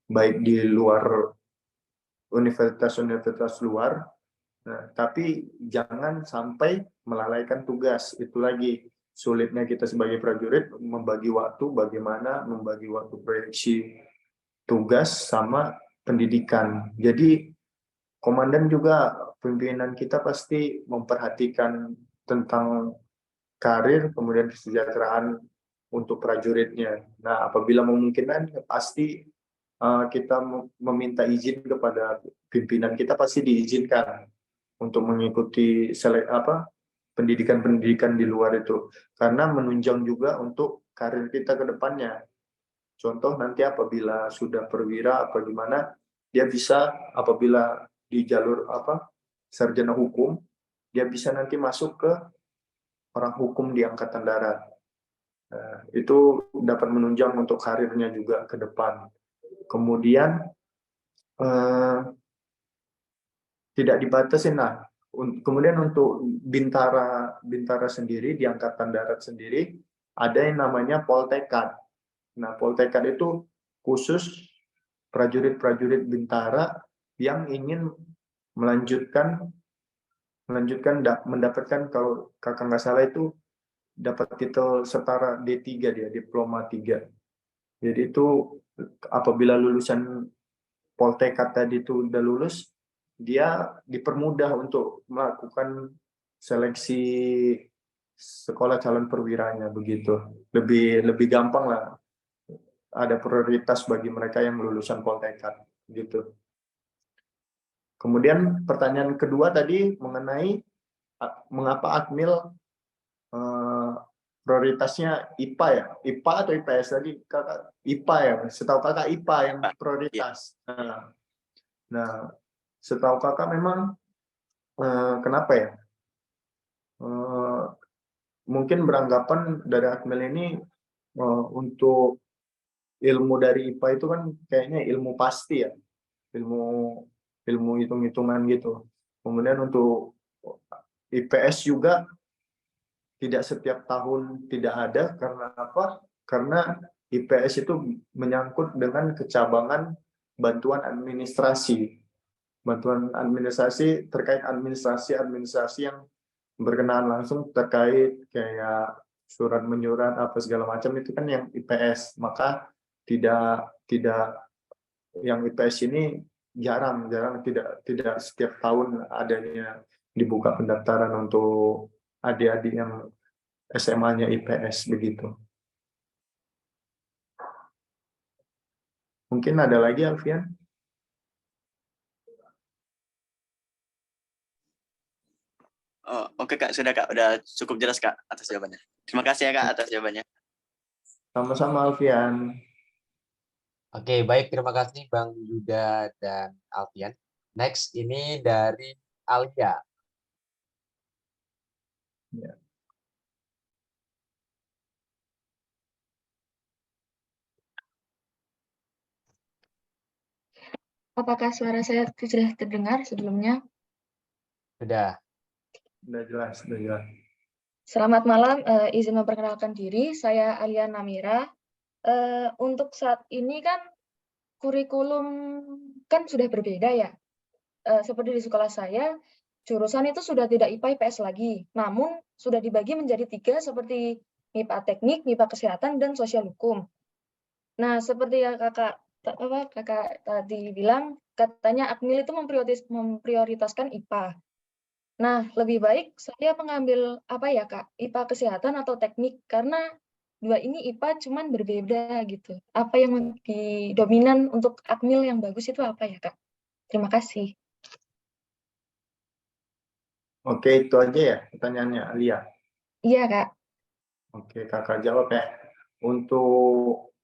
baik di luar universitas luar. Nah, tapi jangan sampai melalaikan tugas. Itu lagi sulitnya kita sebagai prajurit membagi waktu, bagaimana membagi waktu proyeksi tugas sama pendidikan. Jadi komandan juga, pimpinan kita pasti memperhatikan tentang karir, kemudian kesejahteraan untuk prajuritnya. Nah, apabila memungkinkan, pasti kita meminta izin kepada pimpinan kita, pasti diizinkan untuk mengikuti pendidikan-pendidikan di luar itu. Karena menunjang juga untuk karir kita ke depannya. Contoh nanti apabila sudah perwira apa gimana, dia bisa apabila di jalur sarjana hukum, dia bisa nanti masuk ke orang hukum di Angkatan Darat. Itu dapat menunjang untuk karirnya juga ke depan. Kemudian tidak dibatasi. Nah, kemudian untuk Bintara sendiri, di Angkatan Darat sendiri, ada yang namanya Poltekad. Nah, Poltekad itu khusus prajurit-prajurit Bintara yang ingin mendapatkan, kalau kakak nggak salah itu dapat titel setara D3, dia diploma 3. Jadi itu apabila lulusan Poltekad tadi itu udah lulus, dia dipermudah untuk melakukan seleksi sekolah calon perwiranya, begitu. Lebih gampang lah, ada prioritas bagi mereka yang lulusan Poltekad gitu. Kemudian pertanyaan kedua tadi mengenai mengapa Akmil prioritasnya IPA ya? IPA atau IPS tadi? Kakak IPA ya? Setahu kakak IPA yang prioritas. Nah, setahu kakak memang kenapa ya? Mungkin beranggapan dari Akmil ini untuk ilmu dari IPA itu kan kayaknya ilmu pasti ya, ilmu hitung-hitungan gitu. Kemudian untuk IPS juga tidak setiap tahun tidak ada. Karena apa? Karena IPS itu menyangkut dengan kecabangan bantuan administrasi terkait administrasi yang berkenaan langsung terkait kayak surat menyurat apa segala macam, itu kan yang IPS. Maka tidak yang IPS ini jarang tidak setiap tahun adanya dibuka pendaftaran untuk adik-adik yang SMA-nya IPS begitu. Mungkin ada lagi, Alfian? Oh, oke Kak, sudah Kak, udah cukup jelas Kak atas jawabannya. Terima kasih ya Kak atas jawabannya. Sama-sama, Alfian. Oke, baik. Terima kasih Bang Yuda dan Alfian. Next, ini dari Alia. Ya. Apakah suara saya sudah terdengar sebelumnya? Sudah. Sudah jelas. Selamat malam, izin memperkenalkan diri, saya Alia Namira. Untuk saat ini kan kurikulum kan sudah berbeda ya. Seperti di sekolah saya, jurusan itu sudah tidak IPA IPS lagi, namun sudah dibagi menjadi 3 seperti MIPA Teknik, MIPA Kesehatan, dan Sosial Hukum. Nah, seperti yang kakak tadi bilang, katanya Akmil itu memprioritaskan IPA. Nah, lebih baik saya mengambil apa ya Kak, IPA Kesehatan atau Teknik, karena 2 ini IPA cuman berbeda gitu. Apa yang lebih dominan untuk Akmil yang bagus itu apa ya Kak? Terima kasih. Oke, itu aja ya pertanyaannya, Alia. Iya Kak. Oke, kakak jawab ya. Untuk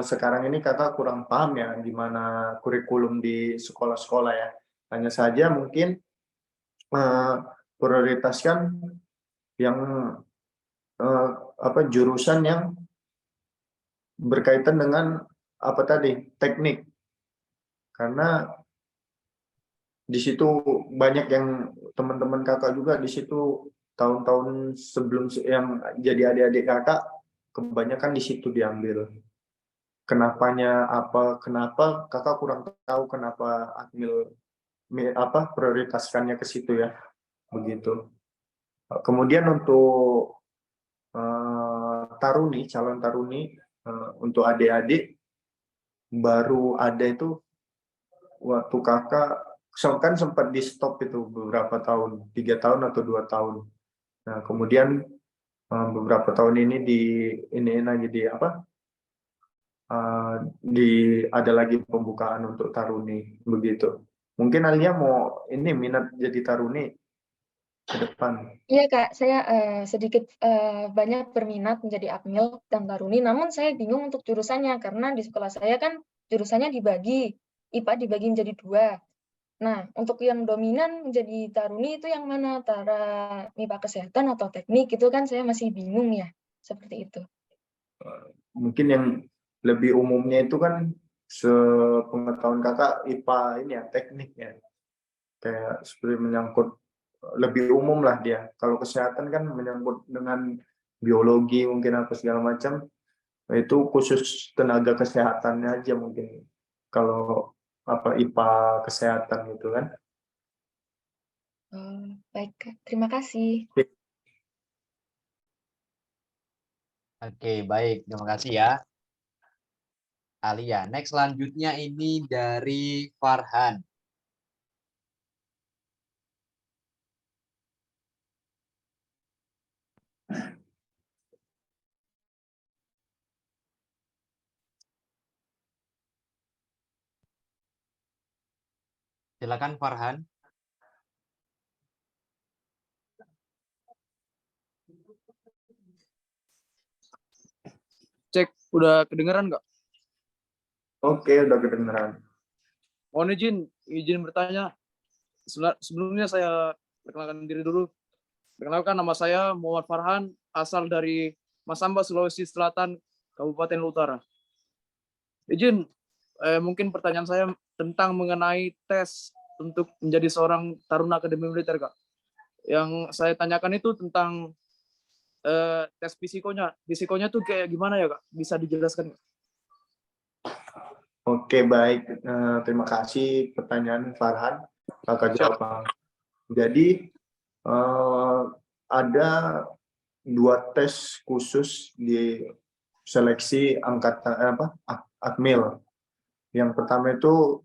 sekarang ini kakak kurang paham ya gimana kurikulum di sekolah-sekolah ya. Hanya saja mungkin prioritaskan yang jurusan yang berkaitan dengan teknik, karena di situ banyak yang teman-teman kakak juga di situ tahun-tahun sebelum yang jadi adik-adik kakak kebanyakan di situ diambil. Kenapa kakak kurang tahu kenapa Akmil prioritaskannya ke situ ya, begitu. Kemudian untuk calon taruni untuk adik-adik baru ada itu waktu kakak kan sempat di stop itu beberapa tahun, 3 tahun atau 2 tahun. Nah, kemudian beberapa tahun ini ada lagi pembukaan untuk taruni begitu. Mungkin Alia mau minat jadi taruni ke depan. Iya Kak, saya sedikit banyak berminat menjadi Akmil dan Taruni, namun saya bingung untuk jurusannya karena di sekolah saya kan jurusannya dibagi. IPA dibagi menjadi 2. Nah, untuk yang dominan menjadi Taruni itu yang mana? Antara MIPA kesehatan atau teknik, itu kan saya masih bingung ya. Seperti itu. Mungkin yang lebih umumnya itu kan sepengetahuan kakak IPA ini ya, teknik ya. Kayak seperti menyangkut lebih umum lah dia. Kalau kesehatan kan menyangkut dengan biologi mungkin apa segala macam. Itu khusus tenaga kesehatannya aja mungkin. Kalau apa IPA kesehatan gitu kan. Baik, Kak. Terima kasih. Oke, baik. Terima kasih ya, Alia. Next selanjutnya ini dari Farhan. Silakan Farhan. Cek, udah kedengeran nggak? Oke, udah kedengeran. Mohon izin bertanya. Sebelumnya saya perkenalkan diri dulu. Perkenalkan, nama saya Muhammad Farhan, asal dari Masamba, Sulawesi Selatan, Kabupaten Utara. Mungkin pertanyaan saya tentang mengenai tes untuk menjadi seorang taruna akademi militer, Kak. Yang saya tanyakan itu tentang tes fisikonya. Fisikonya tuh kayak gimana ya, Kak? Bisa dijelaskan? Oke, baik. Terima kasih pertanyaan Farhan. Kakak jawab. Jadi ada 2 tes khusus di seleksi angkatan Akmil. Yang pertama itu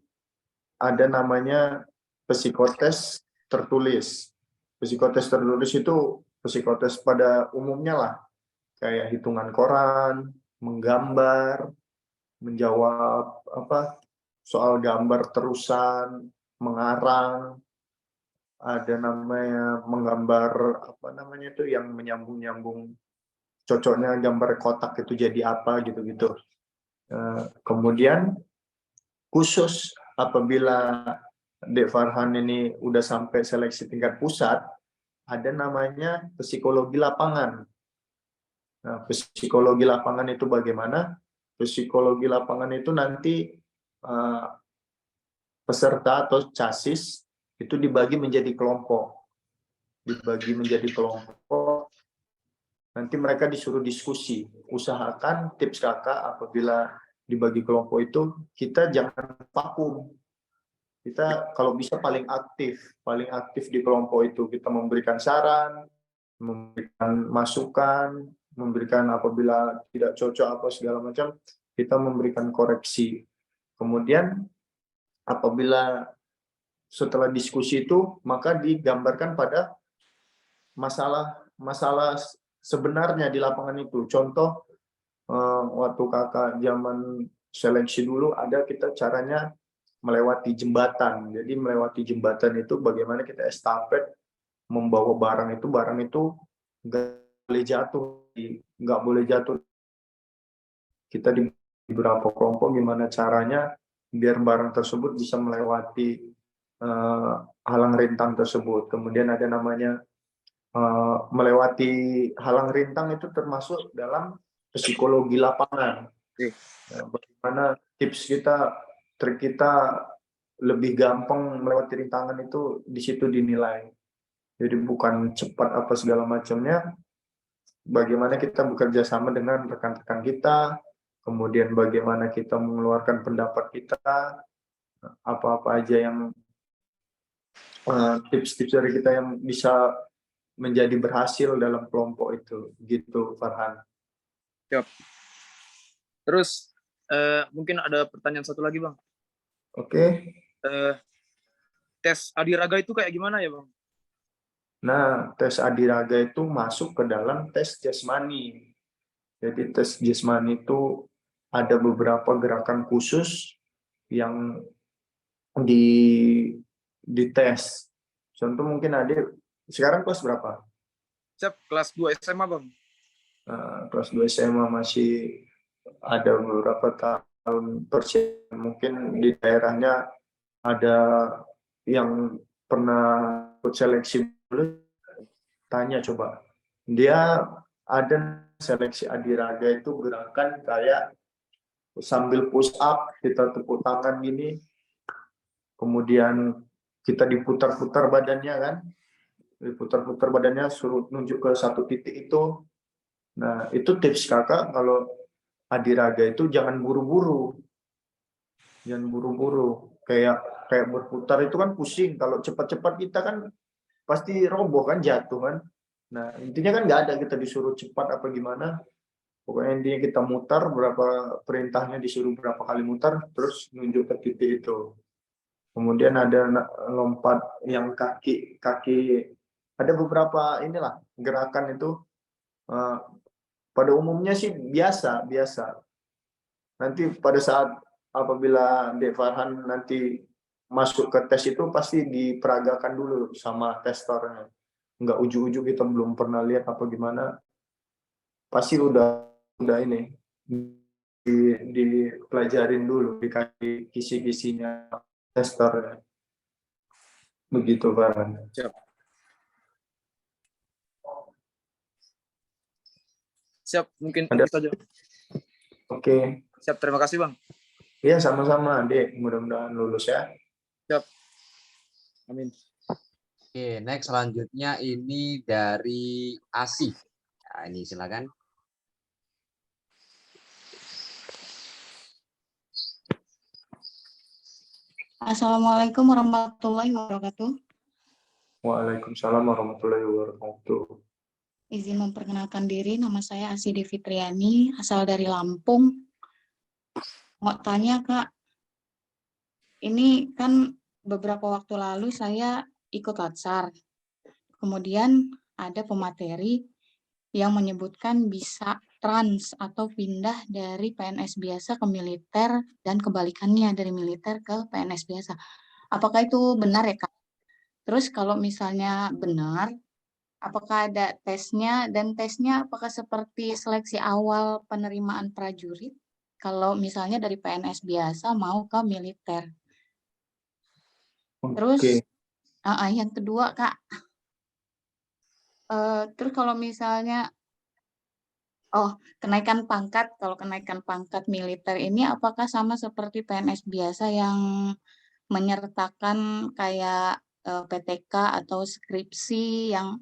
ada namanya psikotes tertulis. Psikotes tertulis itu psikotes pada umumnya lah, kayak hitungan koran, menggambar, menjawab soal gambar terusan, mengarang, ada namanya menggambar itu yang menyambung-nyambung, cocoknya gambar kotak itu jadi apa gitu-gitu. Kemudian khusus apabila Dek Farhan ini udah sampai seleksi tingkat pusat, ada namanya psikologi lapangan. Nah, psikologi lapangan itu bagaimana? Psikologi lapangan itu nanti peserta atau casis itu dibagi menjadi kelompok. Nanti mereka disuruh diskusi. Usahakan tips kakak apabila dibagi kelompok itu, kita jangan vakum. Kita kalau bisa paling aktif di kelompok itu. Kita memberikan saran, memberikan masukan, memberikan apabila tidak cocok apa segala macam, kita memberikan koreksi. Kemudian apabila setelah diskusi itu, maka digambarkan pada masalah sebenarnya di lapangan itu. Contoh, waktu kakak zaman seleksi dulu, ada kita caranya melewati jembatan. Jadi melewati jembatan itu bagaimana kita estafet membawa barang itu nggak boleh jatuh. Kita di beberapa kelompok gimana caranya biar barang tersebut bisa melewati halang rintang tersebut. Kemudian ada namanya melewati halang rintang itu termasuk dalam psikologi lapangan. Bagaimana tips kita, trik kita lebih gampang melewati rintangan itu di situ dinilai. Jadi bukan cepat apa segala macamnya. Bagaimana kita bekerja sama dengan rekan-rekan kita, kemudian bagaimana kita mengeluarkan pendapat kita, apa-apa aja yang tips-tips dari kita yang bisa menjadi berhasil dalam kelompok itu, gitu Farhan. Siap. Terus mungkin ada pertanyaan satu lagi, Bang. Oke. Tes adiraga itu kayak gimana ya, Bang? Nah, tes adiraga itu masuk ke dalam tes jasmani. Jadi tes jasmani itu ada beberapa gerakan khusus yang dites. Contoh mungkin adik sekarang kelas berapa? Siap, kelas 2 SMA, Bang. Kelas 2 SMA masih ada beberapa tahap tahun persiapan, mungkin di daerahnya ada yang pernah ikut seleksi dulu, tanya coba. Dia ada seleksi adiraga itu gerakan kayak sambil push up, kita tepuk tangan gini, kemudian kita diputar-putar badannya kan, diputar-putar badannya, suruh nunjuk ke satu titik itu. Nah, itu tips kakak kalau adiraga itu jangan buru-buru. Jangan buru-buru. Kayak berputar itu kan pusing. Kalau cepat-cepat kita kan pasti roboh kan, jatuh kan. Nah, intinya kan nggak ada kita disuruh cepat apa gimana. Pokoknya intinya kita mutar, berapa perintahnya disuruh berapa kali mutar, terus nunjuk ke titik itu. Kemudian ada lompat yang kaki ada beberapa inilah gerakan itu pada umumnya sih biasa. Nanti pada saat apabila Dek Farhan nanti masuk ke tes itu pasti diperagakan dulu sama testornya. Nggak ujuk-ujuk kita belum pernah lihat apa gimana. Pasti udah ini dipelajarin dulu, dikasih kisi-kisinya testornya. Begitu Farhan. Siap, mungkin Ada- itu saja. Oke. Siap, terima kasih Bang. Ya, sama-sama, Dek. Mudah-mudahan lulus ya. Amin. Oke, next selanjutnya ini dari Asi. Nah, ini silakan. Assalamualaikum warahmatullahi wabarakatuh. Waalaikumsalam warahmatullahi wabarakatuh. Izin memperkenalkan diri, nama saya Asidi Fitriani, asal dari Lampung. Mau tanya Kak, ini kan beberapa waktu lalu saya ikut latsar. Kemudian ada pemateri yang menyebutkan bisa trans atau pindah dari PNS biasa ke militer dan kebalikannya dari militer ke PNS biasa. Apakah itu benar ya Kak? Terus kalau misalnya benar, apakah ada tesnya, dan tesnya apakah seperti seleksi awal penerimaan prajurit kalau misalnya dari PNS biasa mau ke militer? Terus Oke. yang kedua Kak, terus kalau misalnya kenaikan pangkat, kalau kenaikan pangkat militer ini apakah sama seperti PNS biasa yang menyertakan kayak PTK atau skripsi yang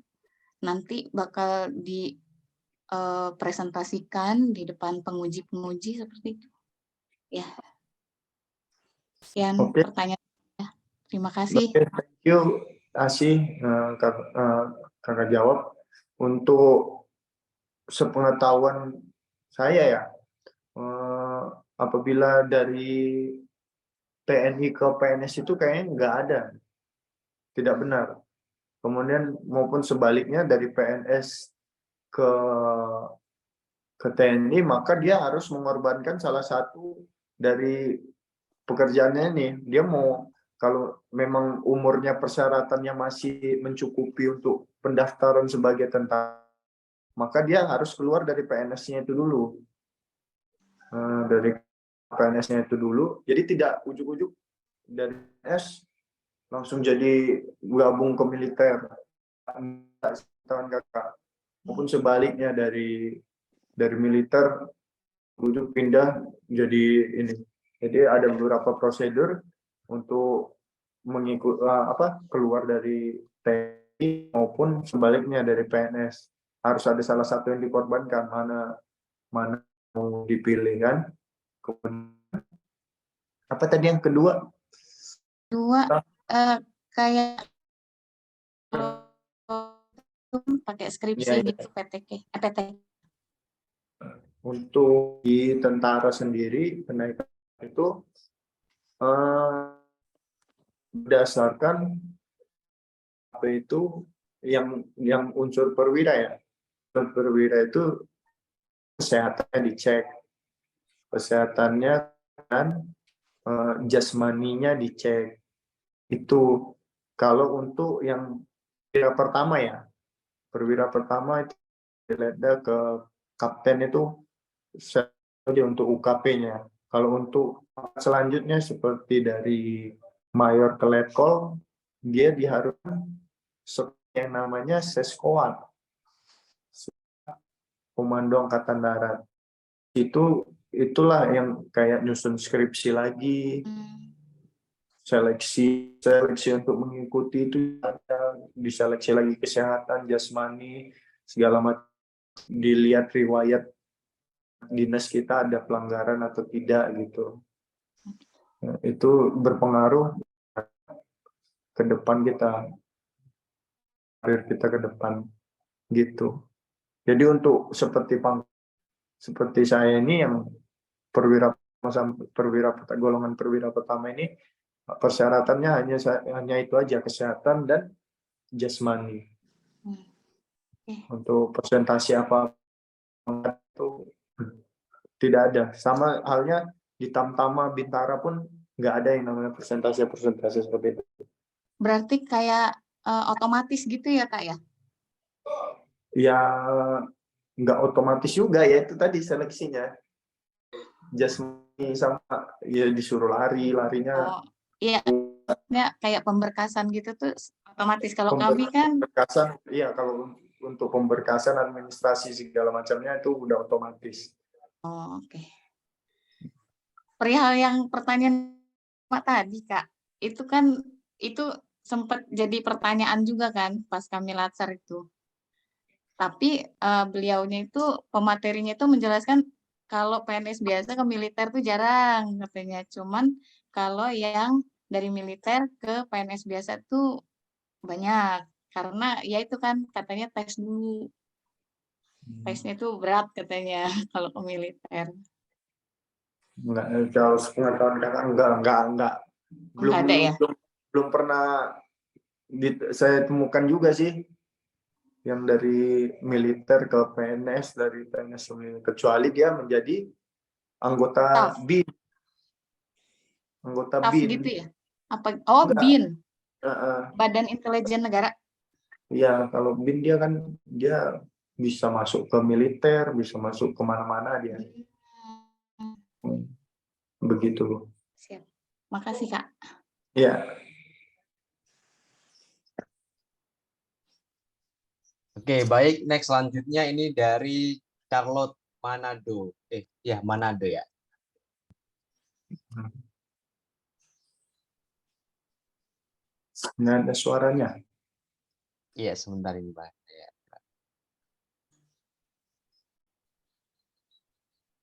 nanti bakal dipresentasikan di depan penguji-penguji seperti itu? Ya, sekian Oke. pertanyaan. Terima kasih. Oke, thank you, Asih, kakak jawab. Untuk sepengetahuan saya ya, apabila dari TNI ke PNS itu kayaknya nggak ada, tidak benar. Kemudian maupun sebaliknya dari PNS ke TNI, maka dia harus mengorbankan salah satu dari pekerjaannya ini. Dia mau, kalau memang umurnya persyaratannya masih mencukupi untuk pendaftaran sebagai tentara, maka dia harus keluar dari PNS-nya itu dulu. Dari PNS-nya itu dulu. Jadi tidak ujuk-ujuk dari PNS langsung jadi gabung ke militer. Kakak. Maupun sebaliknya dari militer ujuk pindah jadi ini. Jadi ada beberapa prosedur untuk mengikut keluar dari TNI maupun sebaliknya dari PNS. Harus ada salah satu yang dikorbankan, mana mau dipilih kan. Kemudian, apa tadi yang kedua? Kedua, kayak pakai skripsi Ya, ya. gitu PTK. Untuk di tentara sendiri kenaikan itu berdasarkan apa itu yang unsur perwira ya. Unsur perwira itu kesehatannya dicek, kesehatannya dan jasmaninya dicek. Itu kalau untuk yang perwira pertama itu dilihat ke kapten itu untuk UKP-nya. Kalau untuk selanjutnya seperti dari mayor ke letkol, dia diharuskan yang namanya seskoat, Komando Angkatan Darat. Itulah yang kayak nyusun skripsi lagi, seleksi untuk mengikuti itu ada, diseleksi lagi kesehatan, jasmani, segala macam, dilihat riwayat dinas kita ada pelanggaran atau tidak gitu. Nah, itu berpengaruh ke depan karir kita ke depan gitu. Jadi untuk seperti saya ini yang golongan perwira pertama ini, persyaratannya hanya itu aja, kesehatan dan jasmani. Untuk presentasi apa itu tidak ada. Sama halnya di Tamtama Bintara pun nggak ada yang namanya presentasi seperti itu. Berarti kayak otomatis gitu ya, Kak ya? Ya nggak otomatis juga ya, itu tadi seleksinya. Jasmani sama ya disuruh larinya. Oh, iya. Kayak pemberkasan gitu tuh otomatis. Kalau kami kan Pemberkasan, iya, kalau untuk pemberkasan administrasi segala macamnya itu udah otomatis. oh, oke. Perihal yang pertanyaan Pak tadi, Kak, itu sempat jadi pertanyaan juga kan pas kami latsar itu. Tapi beliaunya itu pematerinya itu menjelaskan kalau PNS biasa ke militer tuh jarang katanya. Cuman kalau yang dari militer ke PNS biasa tuh banyak. Karena ya itu kan katanya tes dulu. Tesnya tuh berat katanya kalau ke militer. Enggak, kalau pengetahuan kakak enggak. Belum Enggak ada ya? belum pernah saya temukan juga sih yang dari militer ke PNS, dari PNS ke militer, kecuali dia menjadi anggota Staff. BIN. Anggota Staff BIN. gitu ya? Apa? Oh, Enggak. BIN. Heeh. Badan Intelijen Negara. Iya, kalau BIN dia bisa masuk ke militer, bisa masuk kemana-mana dia. Begitu. Siap. Makasih, Kak. Iya. Oke, baik. Next selanjutnya ini dari Charlotte Manado. Manado ya. Nggak ada suaranya. Iya, sebentar ini, Pak. Ya.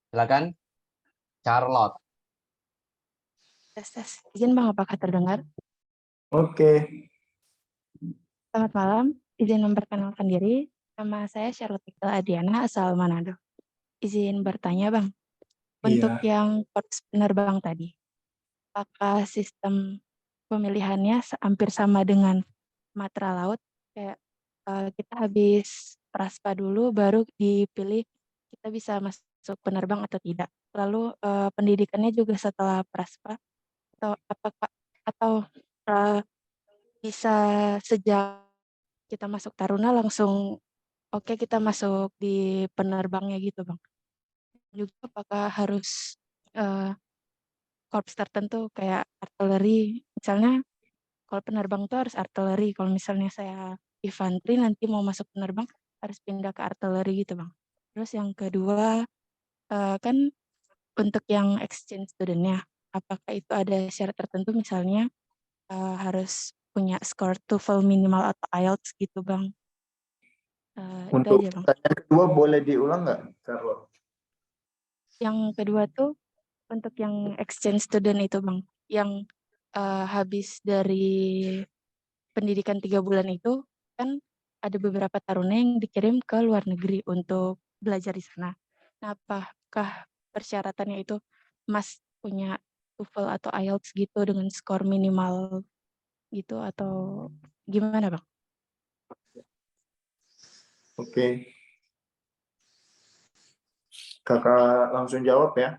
Silakan, Charlotte. Tes. Izin Bang, apakah terdengar? Oke. Selamat malam, izin memperkenalkan diri. Nama saya Charlotte Adiana, asal Manado. Izin bertanya Bang, untuk Iya. yang korps penerbang tadi, apakah sistem pemilihannya hampir sama dengan Matra Laut? Kayak kita habis praspa dulu, baru dipilih kita bisa masuk penerbang atau tidak. Lalu pendidikannya juga setelah praspa, atau bisa sejak kita masuk Taruna langsung oke kita masuk di penerbangnya gitu Bang. Juga apakah harus korps tertentu kayak artileri, misalnya kalau penerbang tuh harus artileri, kalau misalnya saya infanteri nanti mau masuk penerbang harus pindah ke artileri gitu Bang. Terus yang kedua kan untuk yang exchange student-nya, apakah itu ada syarat tertentu misalnya harus punya skor TOEFL minimal atau IELTS gitu Bang. Itu Untuk aja Bang. pertanyaan kedua boleh diulang nggak, Carlo? Yang kedua tuh untuk yang exchange student itu Bang, yang habis dari pendidikan 3 bulan itu kan ada beberapa taruna yang dikirim ke luar negeri untuk belajar di sana. Nah, apakah persyaratannya itu Mas punya TOEFL atau IELTS gitu dengan skor minimal gitu atau gimana Bang? Oke. Kakak langsung jawab ya.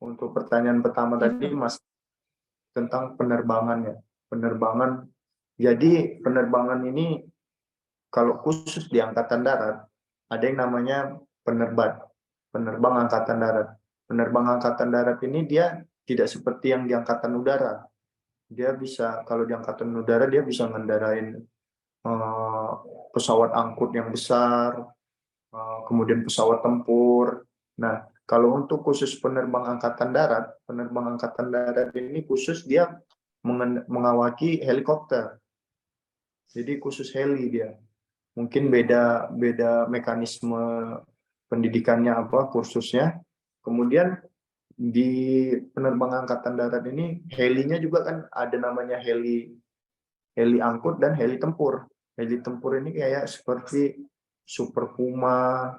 Untuk pertanyaan pertama tadi Mas tentang penerbangan ya. Penerbangan. Jadi penerbangan ini kalau khusus di Angkatan Darat ada yang namanya penerbang Angkatan Darat. penerbang angkatan darat ini dia tidak seperti yang di angkatan udara. Dia bisa, kalau di angkatan udara dia bisa ngendarain pesawat angkut yang besar, kemudian pesawat tempur. Nah, kalau untuk khusus penerbang angkatan darat ini khusus dia mengawaki helikopter. Jadi khusus heli dia. Mungkin beda mekanisme pendidikannya apa kursusnya. Kemudian di penerbangan angkatan darat ini helinya juga kan ada namanya heli angkut dan heli tempur. Heli tempur ini kayak seperti Super Puma,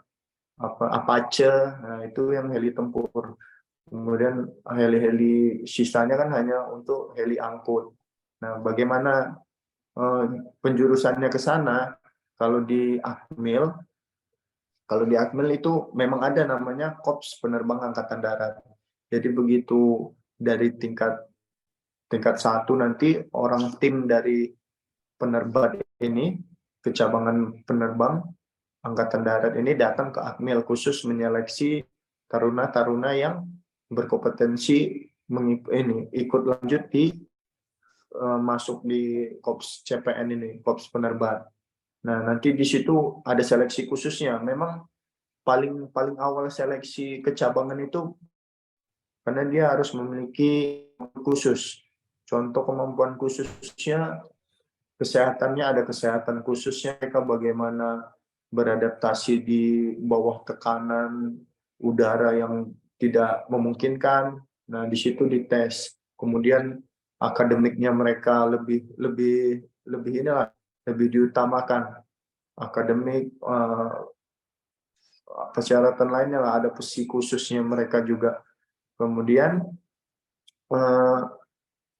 Apache, nah itu yang heli tempur. Kemudian heli-heli sisanya kan hanya untuk heli angkut. Nah, bagaimana penjurusannya ke sana? Kalau di Akmil itu memang ada namanya Korps Penerbang Angkatan Darat. Jadi begitu dari tingkat 1 nanti orang tim dari penerbat ini, kecabangan penerbang Angkatan Darat ini datang ke Akmil khusus menyeleksi taruna-taruna yang berkompetensi ikut lanjut di masuk di Korps CPN ini, Korps Penerbat. Nah, nanti di situ ada seleksi khususnya. Memang paling awal seleksi kecabangan itu karena dia harus memiliki khusus. Contoh kemampuan khususnya, kesehatannya ada kesehatan khususnya, mereka bagaimana beradaptasi di bawah tekanan udara yang tidak memungkinkan. Nah, di situ dites. Kemudian akademiknya mereka lebih diutamakan. Akademik, persyaratan lainnya lah, ada khususnya mereka juga. Kemudian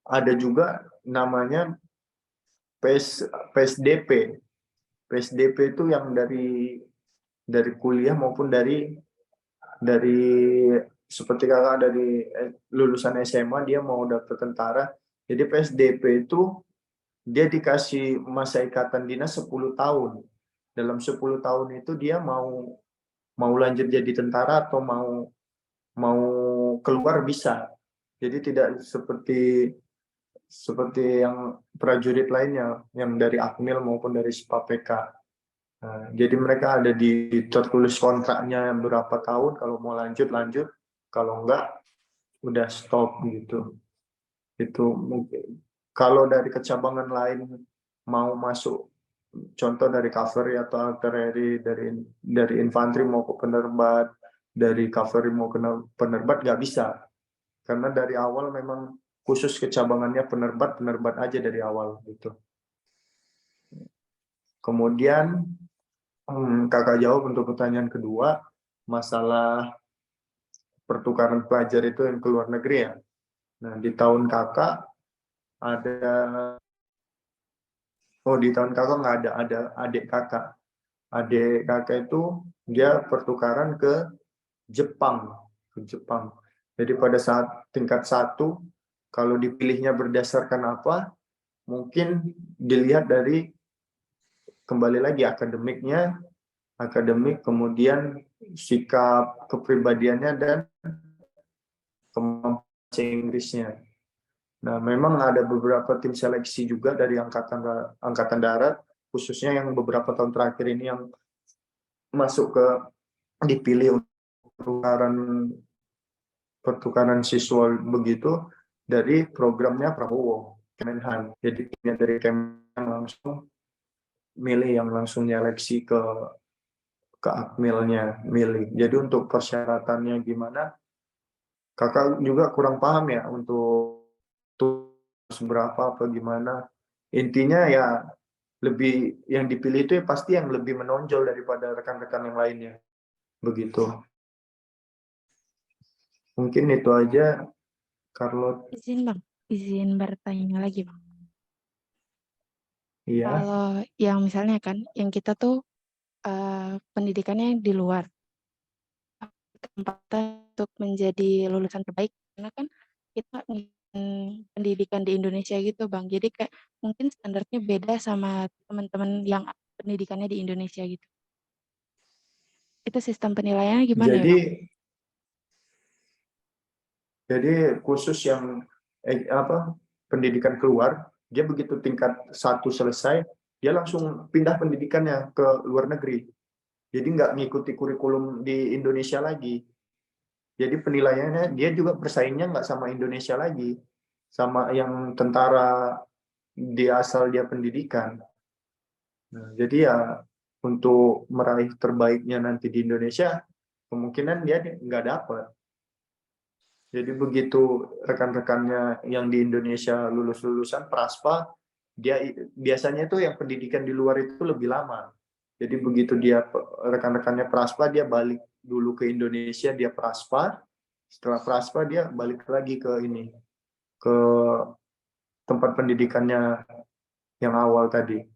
ada juga namanya PSDP. PSDP itu yang dari kuliah maupun dari seperti kakak dari lulusan SMA dia mau daftar tentara. Jadi PSDP itu dia dikasih masa ikatan dinas 10 tahun. Dalam 10 tahun itu dia mau lanjut jadi tentara atau mau keluar bisa. Jadi tidak seperti yang prajurit lainnya yang dari Akmil maupun dari SIPAPK. Nah, jadi mereka ada di tertulis kontraknya berapa tahun, kalau mau lanjut, kalau enggak udah stop gitu. Itu mungkin. Kalau dari kecabangan lain mau masuk, contoh dari cavalry atau artileri, dari infanteri mau ke penerbat, dari cavalry mau ke penerbat nggak bisa. Karena dari awal memang khusus kecabangannya penerbat aja dari awal gitu. Kemudian kakak jawab untuk pertanyaan kedua, masalah pertukaran pelajar itu yang ke luar negeri ya. Nah, di tahun kakak di tahun kakak nggak ada adik kakak. Adik kakak itu dia pertukaran ke Jepang. Jadi pada saat tingkat 1, kalau dipilihnya berdasarkan apa, mungkin dilihat dari kembali lagi akademik, kemudian sikap kepribadiannya dan kemampuan bahasa Inggrisnya. Nah, memang ada beberapa tim seleksi juga dari angkatan darat, khususnya yang beberapa tahun terakhir ini yang masuk ke dipilih untuk pertukaran siswa begitu dari programnya Prabowo, Kemenhan. Jadi timnya dari Kemenhan langsung milih yang langsung nyeleksi ke Akmilnya milih. Jadi untuk persyaratannya gimana? Kakak juga kurang paham ya untuk seberapa apa gimana. Intinya ya lebih yang dipilih itu ya pasti yang lebih menonjol daripada rekan-rekan yang lainnya. Begitu. Mungkin itu aja, Carlo. Izin bertanya lagi, Bang. Iya. Kalau yang misalnya kan, yang kita tuh pendidikannya di luar, kesempatan untuk menjadi lulusan terbaik, karena kan kita pendidikan di Indonesia gitu, Bang. Jadi kayak mungkin standarnya beda sama teman-teman yang pendidikannya di Indonesia gitu. Itu sistem penilaiannya gimana ya, Jadi Bang? Jadi khusus yang pendidikan keluar, dia begitu tingkat 1 selesai, dia langsung pindah pendidikannya ke luar negeri. Jadi nggak ngikuti kurikulum di Indonesia lagi. Jadi penilaiannya dia juga bersaingnya nggak sama Indonesia lagi, sama yang tentara di asal dia pendidikan. Nah, jadi ya untuk meraih terbaiknya nanti di Indonesia, kemungkinan dia nggak dapat. Jadi begitu rekan-rekannya yang di Indonesia lulusan Praspa, dia biasanya itu yang pendidikan di luar itu lebih lama. Jadi begitu dia rekan-rekannya Praspa, dia balik dulu ke Indonesia, dia Praspa. Setelah Praspa dia balik lagi ke ini, ke tempat pendidikannya yang awal tadi.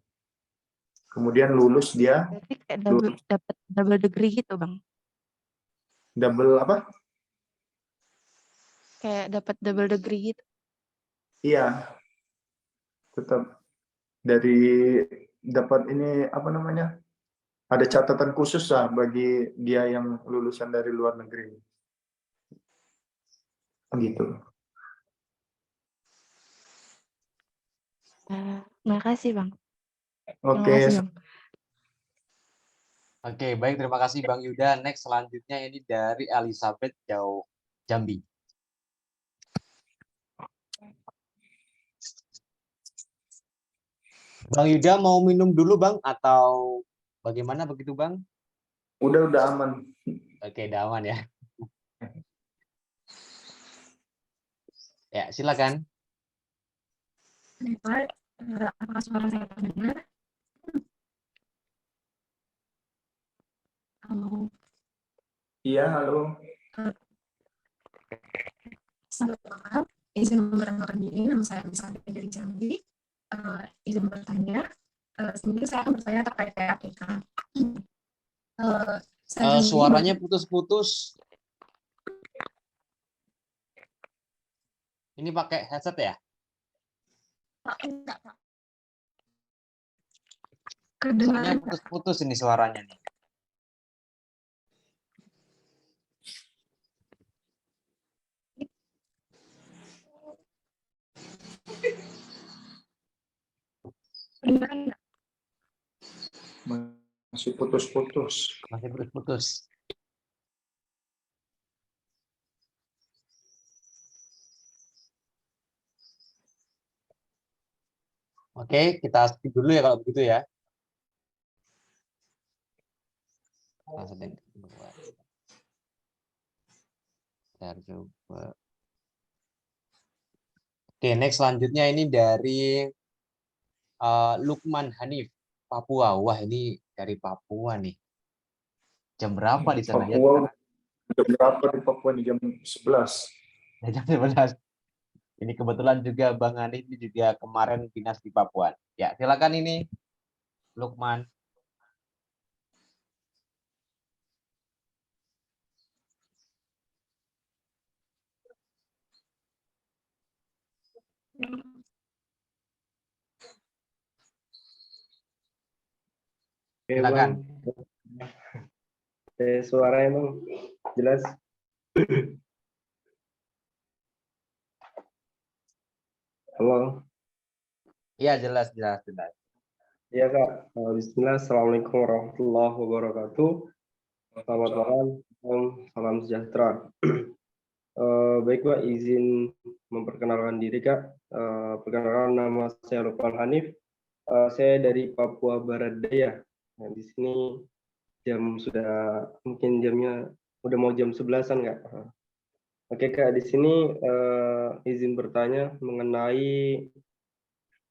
Kemudian lulus dia Berarti kayak dapat double degree gitu, Bang. double apa? Kayak dapat double degree gitu. Iya, tetap dari dapat ini apa namanya? Ada catatan khusus lah bagi dia yang lulusan dari luar negeri. Gitu. Makasih, Bang. Terima Oke, kasih, Bang. Oke, baik, terima kasih Bang Yuda. Next selanjutnya ini dari Elizabeth Jambi. Bang Yuda mau minum dulu Bang atau bagaimana begitu Bang? udah aman. Oke, udah aman ya. Ya, silakan. Apakah suara saya terdengar? Halo. Iya, halo. Selamat malam. Izin memperkenalkan diri, nama saya Elizabeth dari Jambi. Izin bertanya. Sebenarnya saya akan bertanya terkait PAPK. Suaranya putus-putus. Ini pakai headset ya? Enggak, Pak. Soalnya Kedengaran Pak. putus-putus ini suaranya nih. Kedengaran enggak? Masih putus-putus. Masih putus-putus. Oke, kita skip dulu ya kalau begitu ya. Bentar, coba. Oke, next selanjutnya ini dari Lukman Hanif, Papua. Wah, ini dari Papua nih. Jam berapa di sana ya? Papua, jam berapa di Papua nih? Jam 11. Jam 11. Ini kebetulan juga Bang Hanif ini juga kemarin dinas di Papua. Ya, silakan ini Lukman. Silakan. Suara emang jelas. Halo. Iya, jelas. Iya Kak. Bismillah. Assalamualaikum warahmatullahi wabarakatuh. Selamat malam. Salam sejahtera. Baik Pak, izin memperkenalkan diri Kak. Perkenalkan nama saya Lukman Hanif. Saya dari Papua Barat Daya. Nah, di sini mungkin jamnya udah mau jam 11-an Kak. Oke Kak, di sini izin bertanya mengenai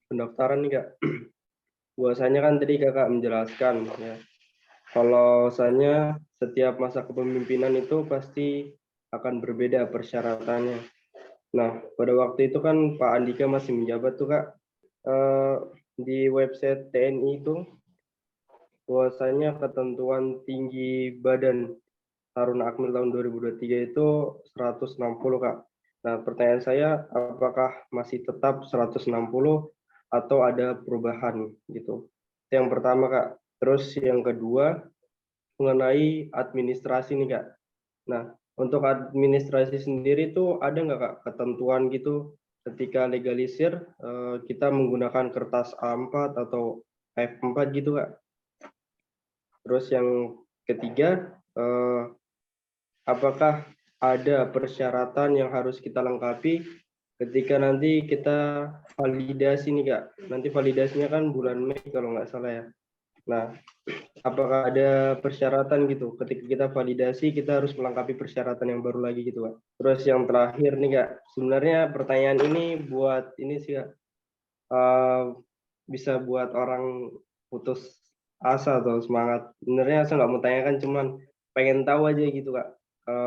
pendaftaran nih Kak. Bahwasanya kan tadi Kakak menjelaskan ya. Kalau misalnya setiap masa kepemimpinan itu pasti akan berbeda persyaratannya. Nah, pada waktu itu kan Pak Andika masih menjabat tuh Kak. Di website TNI itu bahwasanya ketentuan tinggi badan Taruna Akmil tahun 2023 itu 160 Kak. Nah, pertanyaan saya apakah masih tetap 160 atau ada perubahan gitu. Yang pertama Kak. Terus yang kedua mengenai administrasi nih Kak. Nah, untuk administrasi sendiri tuh ada nggak Kak ketentuan gitu ketika legalisir kita menggunakan kertas A4 atau F4 gitu Kak? Terus yang ketiga, apakah ada persyaratan yang harus kita lengkapi ketika nanti kita validasi nih Kak? Nanti validasinya kan bulan Mei kalau nggak salah ya. Nah, apakah ada persyaratan gitu ketika kita validasi kita harus melengkapi persyaratan yang baru lagi gitu Kak? Terus yang terakhir nih Kak, sebenarnya pertanyaan ini buat ini sih Kak, bisa buat orang putus asa atau semangat. Sebenarnya saya nggak mau tanyakan, cuman pengen tahu aja gitu Kak,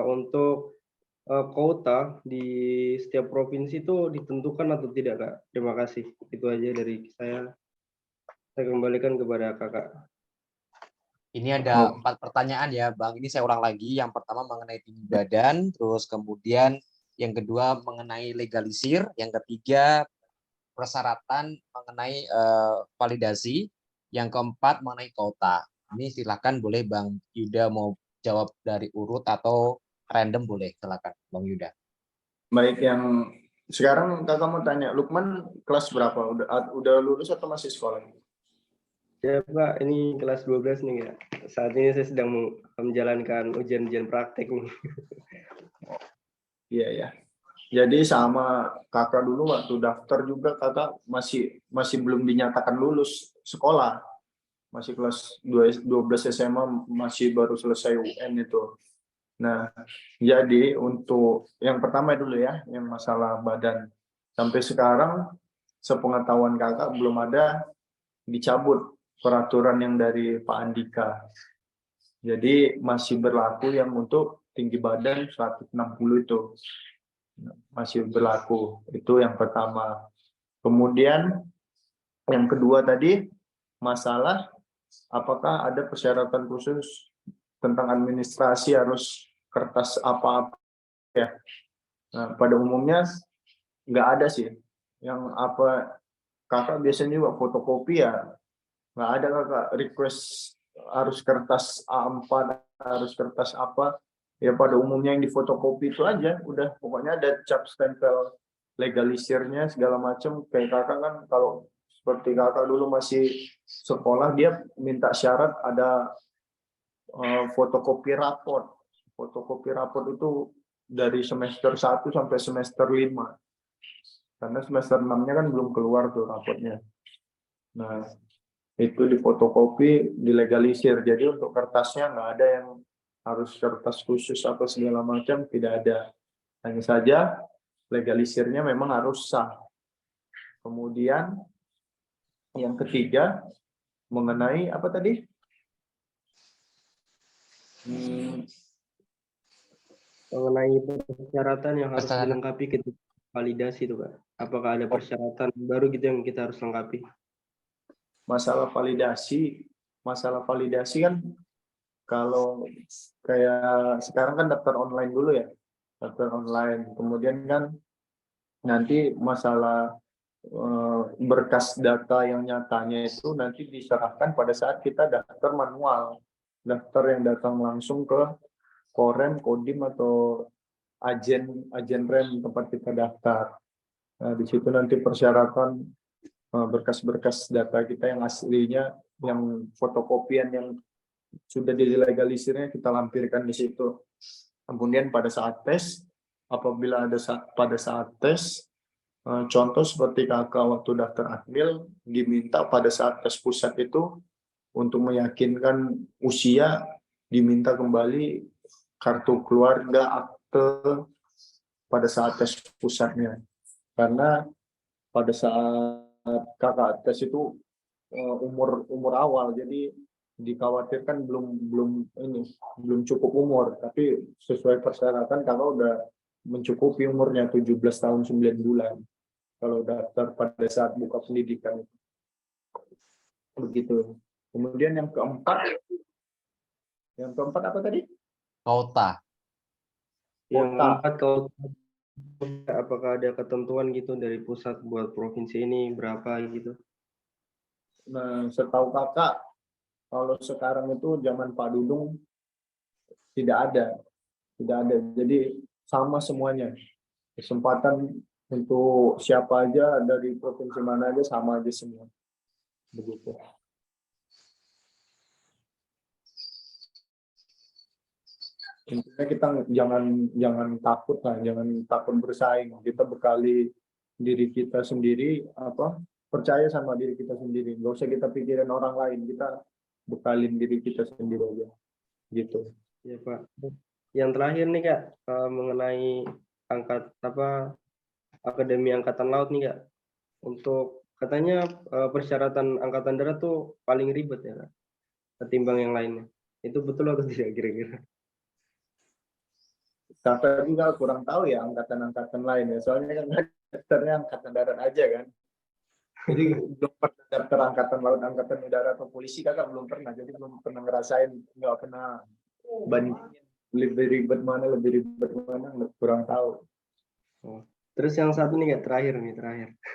untuk kuota di setiap provinsi itu ditentukan atau tidak Kak? Terima kasih. Itu aja dari saya. Saya kembalikan kepada Kakak. Ini ada 4 pertanyaan ya, Bang. Ini saya ulang lagi. Yang pertama mengenai tinggi badan, terus kemudian yang kedua mengenai legalisir, yang ketiga persyaratan mengenai validasi, yang keempat mengenai kuota. Ini silakan boleh Bang Yuda mau jawab dari urut atau random boleh, silakan Bang Yuda. Baik, yang sekarang kakak mau tanya, Lukman kelas berapa? Udah lulus atau masih sekolah? Ya Pak, ini kelas 12 nih ya. Saat ini saya sedang menjalankan ujian-ujian praktek nih. Iya ya. Jadi sama kakak dulu waktu daftar juga kakak masih belum dinyatakan lulus sekolah. Masih kelas 12 SMA, masih baru selesai UN itu. Nah, jadi untuk yang pertama dulu ya, yang masalah badan. Sampai sekarang sepengetahuan kakak belum ada dicabut peraturan yang dari Pak Andika. Jadi masih berlaku yang untuk tinggi badan 160 itu. Masih berlaku. Itu yang pertama. Kemudian yang kedua tadi, masalah apakah ada persyaratan khusus tentang administrasi harus kertas apa-apa ya. Nah, pada umumnya nggak ada sih. Yang apa kakak biasanya juga fotokopi ya, nggak ada kakak request harus kertas A4, harus kertas apa. Ya pada umumnya yang difotokopi itu aja, udah pokoknya ada cap stempel legalisirnya segala macam. Kayak kakak kan kalau seperti kakak dulu masih sekolah, dia minta syarat ada fotokopi raport. Fotokopi raport itu dari semester 1 sampai semester 5. Karena semester 6-nya kan belum keluar tuh raportnya. Nah, itu difotokopi, dilegalisir. Jadi untuk kertasnya nggak ada yang harus kertas khusus atau segala macam, tidak ada. Hanya saja legalisirnya memang harus sah. Kemudian yang ketiga mengenai apa tadi? Mengenai persyaratan yang harus Persyaratan. dilengkapi ketika validasi itu Kak. Apakah ada persyaratan baru gitu yang kita harus lengkapi? Masalah validasi kan kalau kayak sekarang kan daftar online dulu ya, daftar online. Kemudian kan nanti masalah berkas data yang nyatanya itu nanti diserahkan pada saat kita daftar manual, daftar yang datang langsung ke Korem, Kodim atau agen rem tempat kita daftar. Nah, di situ nanti persyaratan berkas-berkas data kita yang aslinya, yang fotokopian yang sudah dilegalisirnya kita lampirkan di situ. Kemudian pada saat tes, apabila ada pada saat tes, contoh seperti kakak waktu daftar admil, diminta pada saat tes pusat itu untuk meyakinkan usia, diminta kembali kartu keluarga, akte pada saat tes pusatnya. Karena pada saat kakak tes itu umur awal, jadi dikhawatirkan belum cukup umur, tapi sesuai persyaratan kakak udah mencukupi umurnya 17 tahun 9 bulan kalau daftar pada saat buka pendidikan. Begitu. Kemudian yang keempat apa tadi? Kuota. Yang keempat, apakah ada ketentuan gitu dari pusat buat provinsi ini berapa gitu? Nah, setahu kakak, kalau sekarang itu zaman Pak Dudung tidak ada. tidak ada. Jadi sama semuanya. Kesempatan untuk siapa aja dari provinsi mana aja sama aja semua. Begitu. Intinya kita jangan takut lah, jangan takut bersaing. Kita bekali diri kita sendiri, percaya sama diri kita sendiri. Nggak usah kita pikirin orang lain, kita bekalin diri kita sendiri aja. Gitu. Ya Pak. Yang terakhir nih Kak, mengenai Akademi Angkatan Laut nih Kak. Untuk katanya persyaratan Angkatan Darat tuh paling ribet ya Kak, ketimbang yang lainnya. Itu betul atau tidak kira-kira? Kakak juga kurang tahu ya angkatan-angkatan lain ya. Soalnya kan daftarnya Angkatan Darat aja kan. Jadi belum pernah daftar Angkatan Laut, Angkatan Udara atau polisi kakak belum pernah. Jadi belum pernah ngerasain, nggak pernah bandingin lebih ribet mana, kurang tahu. Terus yang satu nih Kak, terakhir.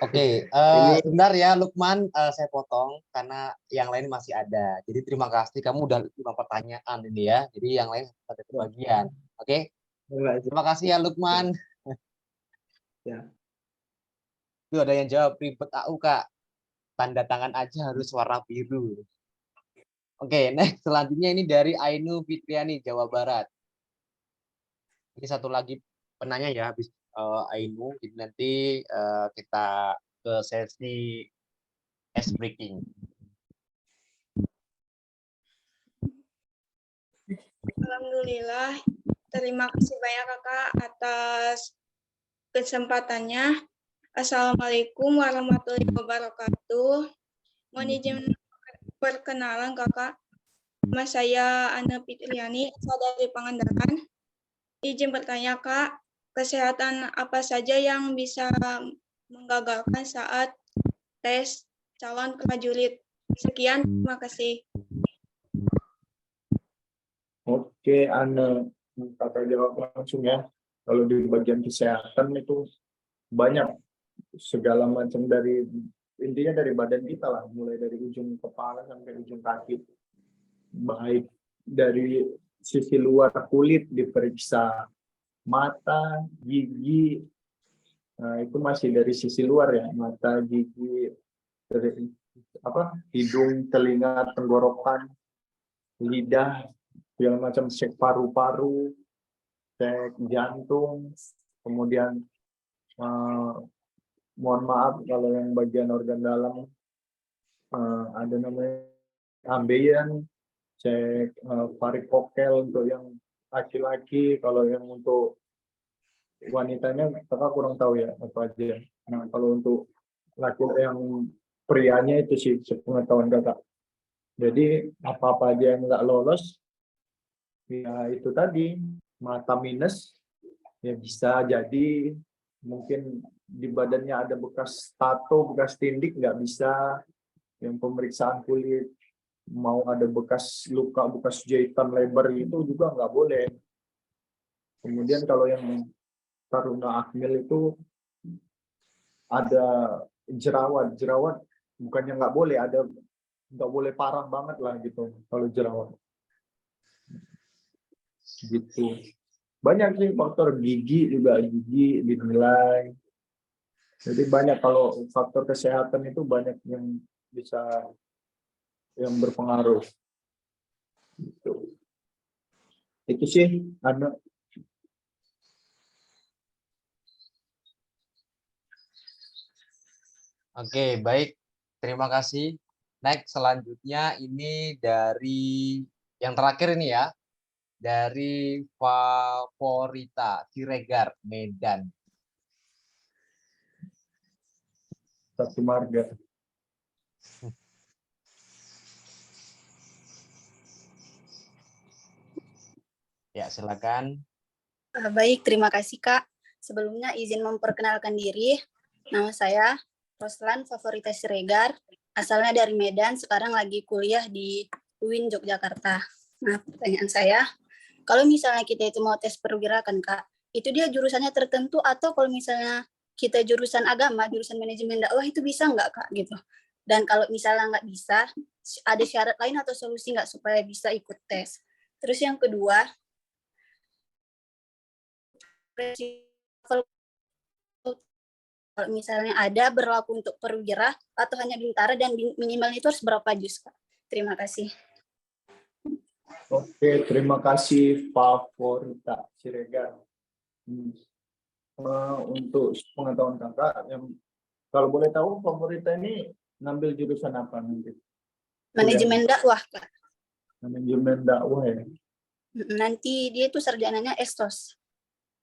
Oke, sebentar ya Lukman, saya potong karena yang lain masih ada. Jadi terima kasih, kamu udah 5 pertanyaan ini ya. Jadi yang lain ada kebagian. Oke? Terima kasih ya Lukman. Ya. Itu ada yang jawab ribet AU Kak. Tanda tangan aja harus warna biru. Oke, next selanjutnya ini dari Ainu Fitriani, Jawa Barat. Ini satu lagi penanya ya, habis Ainu. Jadi nanti kita ke sesi ice breaking. Alhamdulillah, terima kasih banyak Kakak atas kesempatannya. Assalamualaikum warahmatullahi wabarakatuh. Mohon izin perkenalan Kakak. Nama saya Ana Fitriani, asal dari Pangandaran. Izin bertanya Kak, kesehatan apa saja yang bisa menggagalkan saat tes calon prajurit? Sekian, terima kasih. Oke, Ana, kakak jawab langsung ya. Kalau di bagian kesehatan itu banyak segala macam intinya dari badan kita lah, mulai dari ujung kepala sampai ujung kaki. Baik dari sisi luar kulit diperiksa mata, gigi, nah, itu masih dari sisi luar ya, mata, gigi, hidung, telinga, tenggorokan, lidah, segala macam, cek paru-paru, cek jantung, kemudian mohon maaf kalau yang bagian organ dalam ada namanya ambeien, cek varikokel untuk yang laki-laki, kalau yang untuk wanitanya kakak kurang tahu ya apa aja. Nah kalau untuk laki yang prianya itu sih sepengetahuan kakak. Jadi apa-apa aja yang nggak lolos, ya itu tadi mata minus, ya bisa jadi mungkin di badannya ada bekas tato, bekas tindik nggak bisa. Yang pemeriksaan kulit mau ada bekas luka, bekas jahitan lebar itu juga nggak boleh. Kemudian kalau yang taruna akmil itu ada jerawat bukannya nggak boleh, nggak boleh parah banget lah gitu kalau jerawat gitu. Banyak sih faktor, gigi dinilai. Jadi banyak, kalau faktor kesehatan itu banyak yang bisa yang berpengaruh gitu. Itu sih Ana. Oke, baik. Terima kasih. Next, selanjutnya ini dari yang terakhir ini ya. Dari Favorita Siregar, Medan. Satu marga. Ya, silakan. Baik, terima kasih Kak. Sebelumnya izin memperkenalkan diri. Nama saya Roslan Favorita Siregar, asalnya dari Medan, sekarang lagi kuliah di UIN Yogyakarta. Nah, pertanyaan saya, kalau misalnya kita itu mau tes perwirakan Kak, itu dia jurusannya tertentu atau kalau misalnya kita jurusan agama, jurusan manajemen dakwah itu bisa nggak Kak gitu? Dan kalau misalnya nggak bisa, ada syarat lain atau solusi nggak supaya bisa ikut tes? Terus yang kedua, reshuffle kalau misalnya ada berlaku untuk perwira atau hanya bintara dan minimalnya itu harus berapa juz, Kak? Terima kasih. Oke, terima kasih Favorita Siregar. Untuk pengetahuan kakak, yang kalau boleh tahu Favorita ini ngambil jurusan apa nanti? Manajemen dakwah, Kak. Manajemen dakwah ya. Nanti dia itu sarjananya Estos.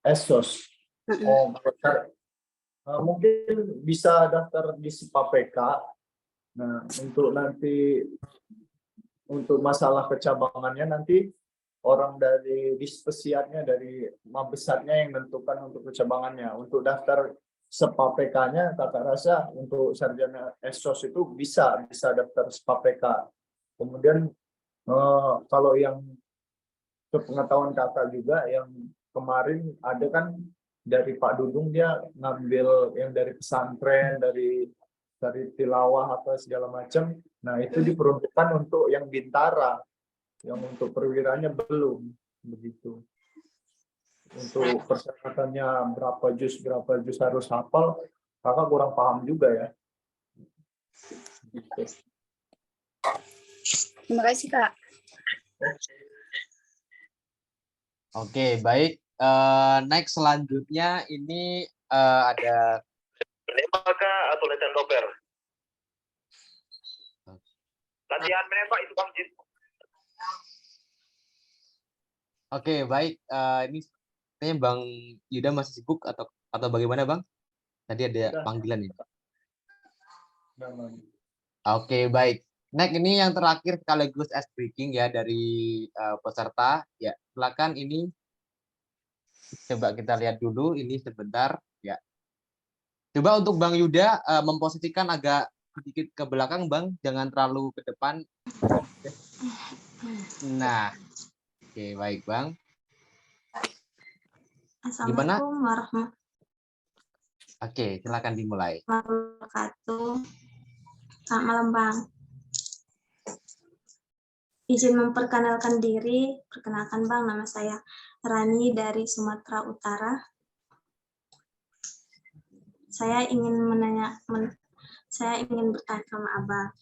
Esos. Oh, besar. Mungkin bisa daftar di SIPAPK. Nah, untuk nanti untuk masalah kecabangannya nanti orang dari dispesiarnya dari mabesarnya yang menentukan untuk kecabangannya. Untuk daftar SIPAPK-nya kakak rasa untuk sarjana Esos itu bisa daftar SIPAPK. Kemudian kalau yang sepengetahuan kakak juga yang kemarin ada kan dari Pak Dudung dia ngambil yang dari pesantren, dari tilawah atau segala macam. Nah, itu diperuntukkan untuk yang bintara. Yang untuk perwiranya belum begitu. Untuk persyaratannya berapa juz harus hafal, kakak kurang paham juga ya. Gitu. Terima kasih, Kak. Oke, baik. Next selanjutnya ini ada menembak atau latihan doper. Latihan menembak itu Bang Jin. Oke, baik. Ini kayaknya Bang Yuda masih sibuk atau bagaimana, Bang? Tadi ada panggilan ini. Oke, baik. Next ini yang terakhir sekaligus ice breaking ya dari peserta. Ya, silakan ini. Coba kita lihat dulu ini sebentar ya. Coba untuk Bang Yuda memposisikan agak sedikit ke belakang, Bang, jangan terlalu ke depan. Nah, oke, baik, Bang. Assalamualaikum warahmatullahi Oke, silakan dimulai. wabarakatuh. Selamat malam, Bang. Izin memperkenalkan diri. Perkenalkan, Bang, nama saya Rani dari Sumatera Utara. Saya ingin bertanya sama Abang.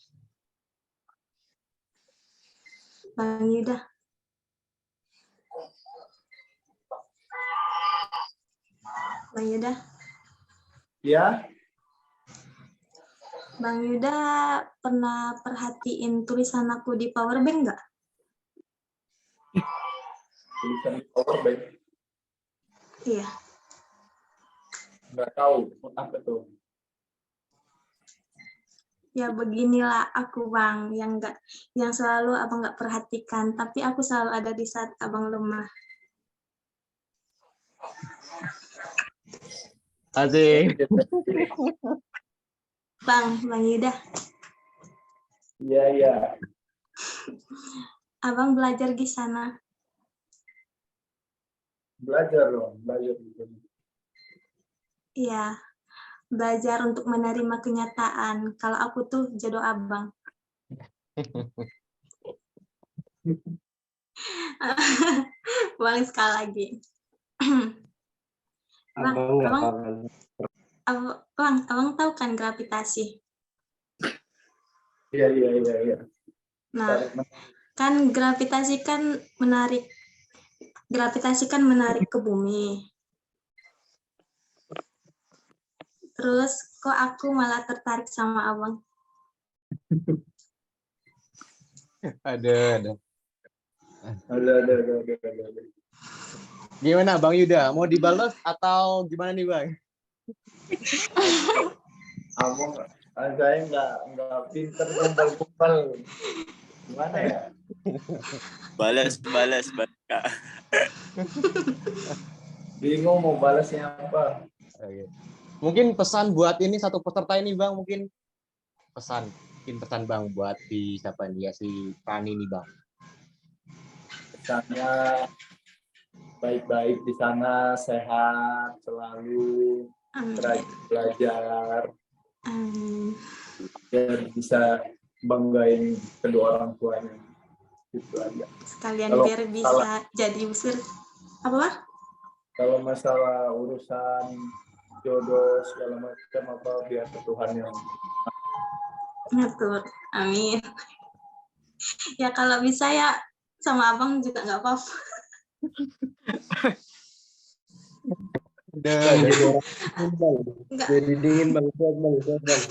Bang Yuda. Bang Yuda. Ya. Bang Yuda pernah perhatiin tulisan aku di powerbank nggak? Tulisan powerbank? Iya. Nggak tahu apa tuh. Ya beginilah aku, Bang, yang selalu Abang nggak perhatikan, tapi aku selalu ada di saat Abang lemah. Asik. Bang Yuda. Iya. Abang belajar di sana. Belajar. Iya. Belajar untuk menerima kenyataan. Kalau aku tuh jodoh Abang. Bang, sekali lagi. Abang tahu kan gravitasi? Iya. Nah, kan gravitasi kan menarik ke bumi. Terus kok aku malah tertarik sama Abang? Ada. Ada. Gimana Bang Yuda? Mau dibalas atau gimana nih, Bang? Saya nggak pinter kumpul. Gimana ya? Balas, Kak. Bingung mau balasnya apa. Oke. Mungkin pesan buat ini satu peserta ini, Bang, mungkin pesan Bang buat si siapa nih ya, si Rani nih, Bang. Pesannya baik-baik di sana, sehat selalu, belajar, biar bisa banggain kedua orang tuanya. Gitu aja. Sekalian biar bisa jadi usir apa? Kalau masalah urusan jodoh segala macam apa biar Tuhan yang Ngatur. Amin. Ya kalau bisa ya sama abang juga nggak apa-apa. Bang, jadi orang dingin, Bang. Nggak. Jadi dingin Bang. Kuat, Bang. Kuat, Bang.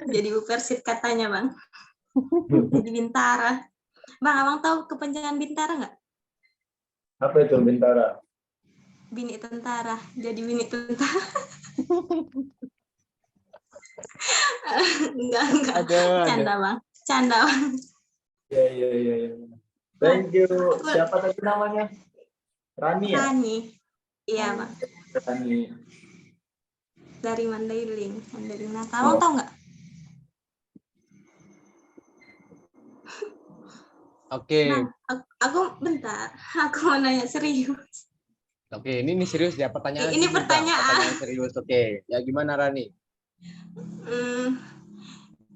Jadi Persib katanya bang. Jadi Bintara. Bang, abang tahu kepanjangan Bintara nggak? apa itu Bintara? Bini tentara. Jadi bini tentara. Enggak. Canda bang. Canda bang. Iya. Thank you. Siapa tadi namanya? Rani ya? Rani. Iya bang. Rani. Dari Mandailing. Mandailing Natal. Abang tahu nggak? Oke. Nah, aku bentar. Aku mau nanya serius. Oke, ini serius ya pertanyaan. Ini pertanyaan. Pertanyaan serius. Oke, ya gimana Rani?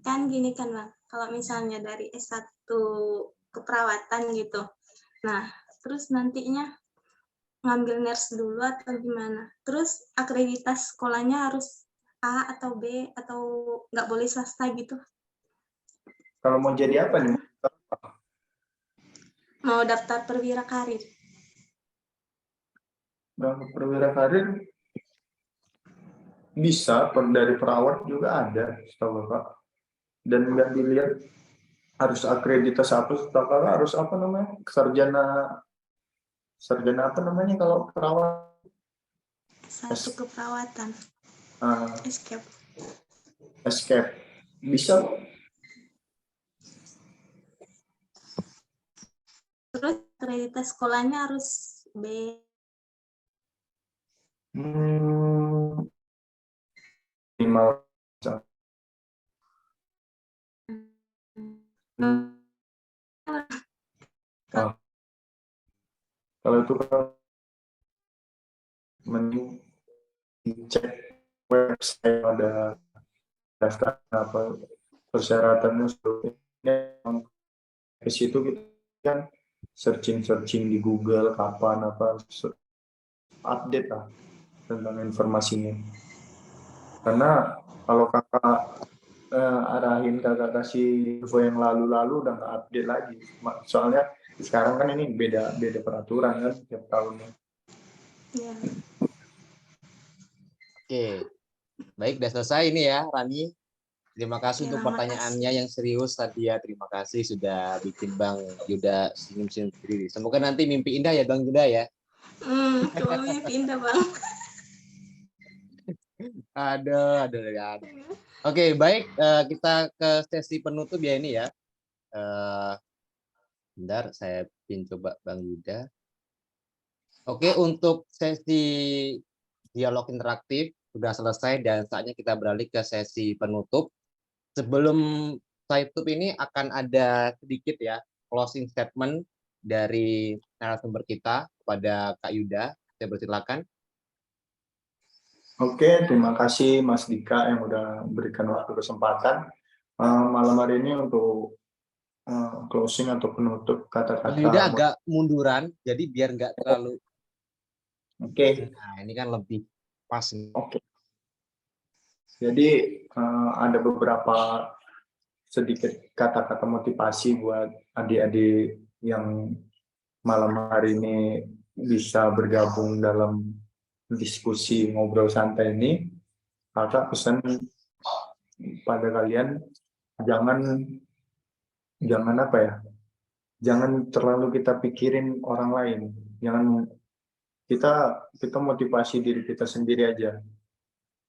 Kan gini kan bang, kalau misalnya dari S1 keperawatan gitu, nah terus nantinya ngambil nurse dulu atau gimana? Terus akreditas sekolahnya harus A atau B atau nggak boleh swasta gitu? Kalau mau jadi apa nih? Mau daftar perwira karir. Perwira karir bisa dari perawat juga ada, setahu Bapak. Dan nggak dilihat harus akreditas apa, setahu Bapak harus apa namanya? Sarjana apa namanya kalau perawat? S1 keperawatan. Escape. Escape. Bisa. Terus akreditas sekolahnya harus B. Minimal. Kalau itu kan mending dicek website, ada daftar apa persyaratannya sebelumnya. Ke situ kita kan searching di Google kapan apa update lah tentang informasinya. Karena kalau kakak arahin kakak kasih info yang lalu-lalu udah nggak update lagi. Soalnya sekarang kan ini beda peraturan kan setiap tahunnya. Yeah. Oke, baik, udah selesai ini ya Rani. Terima kasih untuk pertanyaannya yang serius tadi ya. Terima kasih sudah bikin Bang Yuda senyum-senyum sendiri. Semoga nanti mimpi indah ya Bang Yuda ya. Coba mimpi indah bang. Aduh. Oke, baik, kita ke sesi penutup ya ini ya. Bentar, saya pin coba Bang Yuda. Oke, untuk sesi dialog interaktif sudah selesai dan saatnya kita beralih ke sesi penutup. Sebelum saya tutup ini akan ada sedikit ya closing statement dari narasumber kita kepada Kak Yuda. Saya persilakan. Oke, terima kasih Mas Dika yang udah berikan waktu kesempatan malam hari ini untuk closing atau penutup kata-kata. Yuda agak munduran, jadi biar nggak terlalu. Oke. Nah, ini kan lebih pas. Oke. Jadi ada beberapa sedikit kata-kata motivasi buat adik-adik yang malam hari ini bisa bergabung dalam diskusi ngobrol santai ini. Kakak pesan pada kalian jangan apa ya? Jangan terlalu kita pikirin orang lain. Jangan kita motivasi diri kita sendiri aja.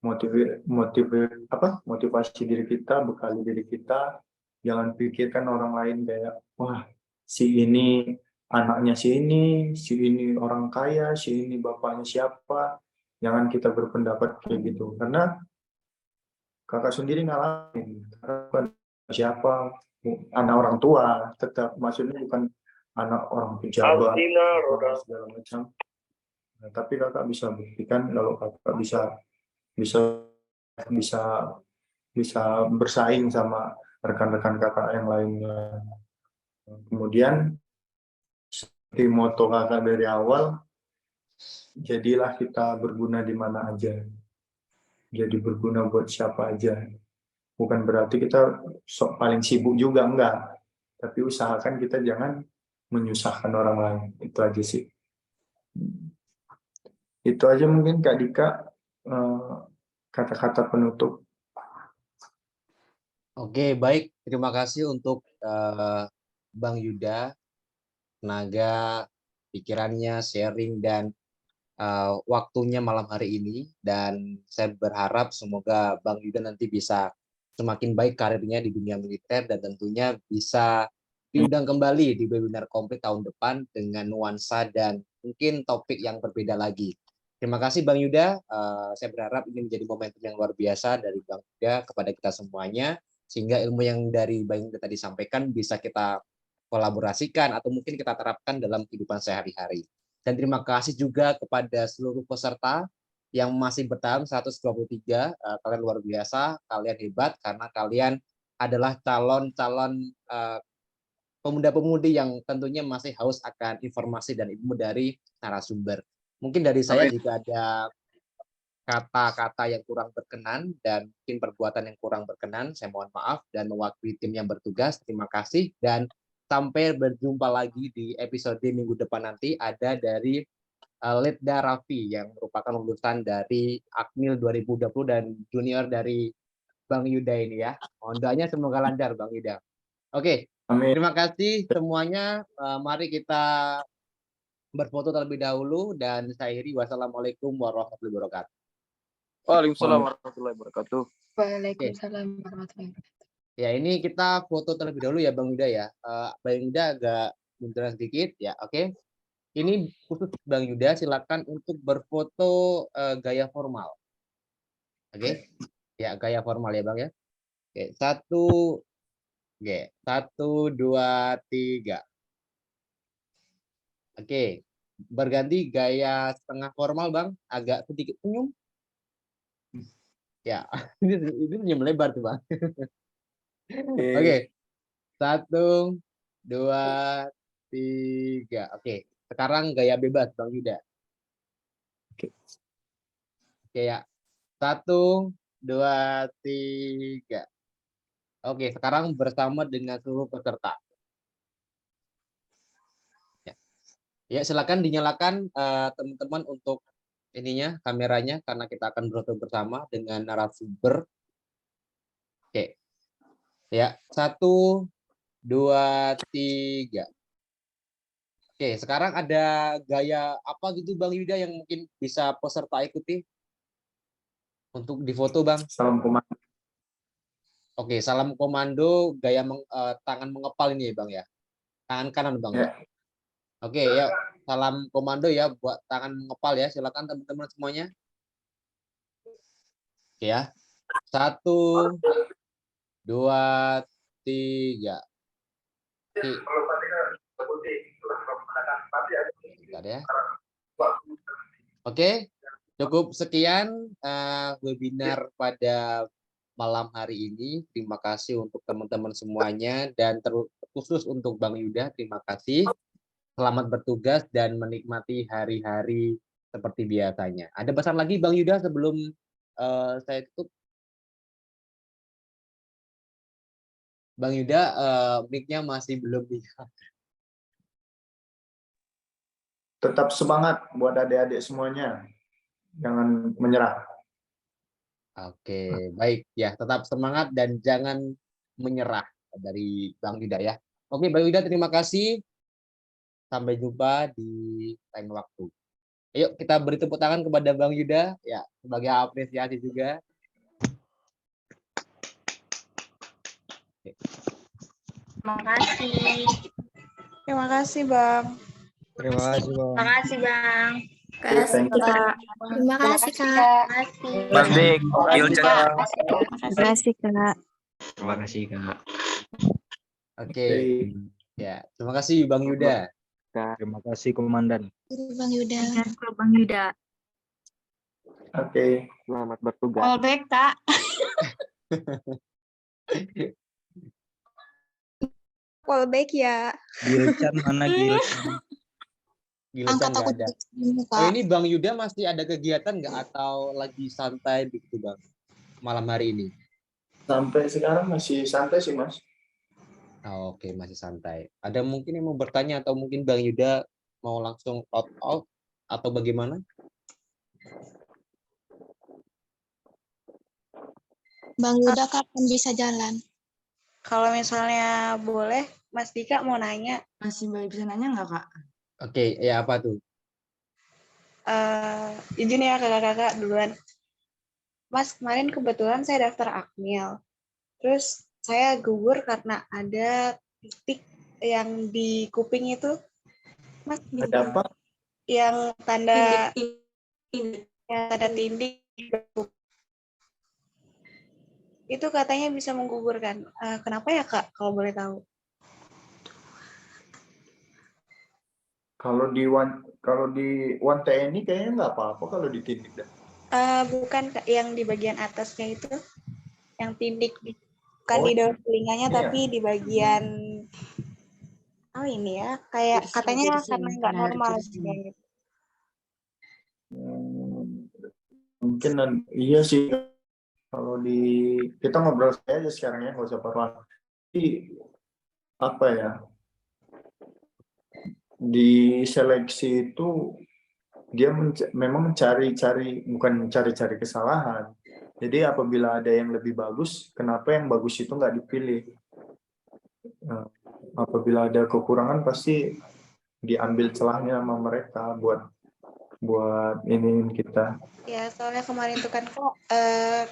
Motivasi diri kita, bekali diri kita. Jangan pikirkan orang lain kayak wah si ini anaknya si ini orang kaya, si ini bapaknya siapa. Jangan kita berpendapat kayak gitu karena kakak sendiri ngalamin siapa anak orang tua, tetap maksudnya bukan anak orang pejabat segala macam. Nah, tapi kakak bisa buktikan kalau kakak bisa bersaing sama rekan-rekan kakak yang lainnya. Kemudian seperti moto kakak dari awal, jadilah kita berguna di mana aja. Jadi berguna buat siapa aja. Bukan berarti kita sok paling sibuk juga, enggak. Tapi usahakan kita jangan menyusahkan orang lain. Itu aja sih. Itu aja mungkin Kak Dika, kata-kata penutup. Oke, baik. Terima kasih untuk Bang Yuda, tenaga, pikirannya, sharing, dan waktunya malam hari ini. Dan saya berharap semoga Bang Yuda nanti bisa semakin baik karirnya di dunia militer dan tentunya bisa diundang kembali di webinar komplit tahun depan dengan nuansa dan mungkin topik yang berbeda lagi. Terima kasih Bang Yuda. Saya berharap ini menjadi momentum yang luar biasa dari Bang Yuda kepada kita semuanya, sehingga ilmu yang dari Bang Yuda tadi sampaikan bisa kita kolaborasikan atau mungkin kita terapkan dalam kehidupan sehari-hari. Dan terima kasih juga kepada seluruh peserta yang masih bertahan 123. Kalian luar biasa, kalian hebat karena kalian adalah calon-calon pemuda-pemudi yang tentunya masih haus akan informasi dan ilmu dari narasumber. Mungkin dari saya jika ada kata-kata yang kurang berkenan dan mungkin perbuatan yang kurang berkenan, saya mohon maaf dan mewakili tim yang bertugas. Terima kasih dan sampai berjumpa lagi di episode minggu depan nanti. Ada dari Lidda Raffi yang merupakan lulusan dari Akmil 2020 dan junior dari Bang Yuda ini ya. Mohon doanya semoga lancar Bang Yuda. Oke, terima kasih semuanya. Mari kita berfoto terlebih dahulu dan saya akhiri. Wassalamualaikum warahmatullahi wabarakatuh. Waalaikumsalam warahmatullahi wabarakatuh. Waalaikumsalam warahmatullahi wabarakatuh. Ya, ini kita foto terlebih dahulu ya Bang Yuda ya. Bang Yuda agak munduran sedikit ya. Oke. Ini khusus Bang Yuda, silakan untuk berfoto gaya formal. Oke. Ya, gaya formal ya Bang ya. Oke, 1 2 3. Oke. Berganti gaya setengah formal Bang, agak sedikit senyum. Ya, ini senyum lebar tuh Bang. Oke. 1 2 3. Oke. Sekarang gaya bebas Bang Yuda. Oke ya. 1 2 3. Oke, sekarang bersama dengan seluruh peserta. Ya, silakan dinyalakan teman-teman untuk ininya kameranya karena kita akan berfoto bersama dengan narasumber. Oke. Ya, 1 2 3. Oke, sekarang ada gaya apa gitu Bang Yuda yang mungkin bisa peserta ikuti untuk difoto Bang? Salam komando. Oke, salam komando gaya tangan mengepal ini ya Bang ya. Tangan kanan Bang ya. Oke ya, salam komando ya buat tangan mengepal ya. Silakan teman-teman semuanya. Oke ya. 1 2 3. Ya. Oke, cukup sekian webinar pada malam hari ini. Terima kasih untuk teman-teman semuanya dan terkhusus untuk Bang Yuda, terima kasih. Selamat bertugas dan menikmati hari-hari seperti biasanya. Ada pesan lagi Bang Yuda sebelum saya tutup? Bang Yuda, mic-nya masih belum bisa. Tetap semangat buat adik-adik semuanya. Jangan menyerah. Oke, baik ya. Tetap semangat dan jangan menyerah dari Bang Yuda ya. Oke, Bang Yuda terima kasih. Sampai jumpa di lain waktu. Ayo kita beri tepuk tangan kepada Bang Yuda ya sebagai apresiasi juga. Terima kasih. Terima kasih, Bang. Terima kasih, Bang. Terima kasih, Bang. Terima kasih, Kak. Terima kasih, Kak. Mas Dik, Ilca. Terima kasih, Kak. Terima kasih, Kak. Oke. Ya, terima kasih Bang Yuda. Terima kasih, Komandan. Bang Yuda. Bang Yuda. Oke. Selamat bertugas. Callback, Kak. Callback ya. Gilcan mana Gilcan? Gilesan Angkat nggak aku ada. dulu, Oh, Kak. ini Bang Yuda masih ada kegiatan nggak atau lagi santai begitu Bang malam hari ini? Sampai sekarang masih santai sih, Mas. Oh, oke, masih santai. Ada mungkin yang mau bertanya atau mungkin Bang Yuda mau langsung out atau bagaimana? Bang Yuda kapan bisa jalan? Kalau misalnya boleh, Mas Dika mau nanya. Masih bisa nanya nggak, Kak? Oke, ya apa tuh? Izin ya kakak-kakak duluan. Mas, kemarin kebetulan saya daftar Akmil. Terus saya gugur karena ada titik yang di kuping itu. Mas, Ada apa? yang tanda Tindik. yang tanda tindik itu katanya bisa menggugurkan. Kenapa ya Kak, kalau boleh tahu? Kalau di One TNI kayaknya nggak apa-apa kalau ditindik dah. Bukan Kak, yang di bagian atasnya itu, yang tindik bukan Oh, di daun telinganya, iya. tapi di bagian ini ya, kayak katanya karena nggak normal gitu. Mungkin iya sih, kalau kita ngobrol aja sekarang ya, nggak usah paruan. Jadi apa ya, di seleksi itu dia memang bukan mencari-cari kesalahan. Jadi apabila ada yang lebih bagus, kenapa yang bagus itu nggak dipilih? Nah, apabila ada kekurangan pasti diambil celahnya sama mereka buat iniin kita. Ya, soalnya kemarin tuh kan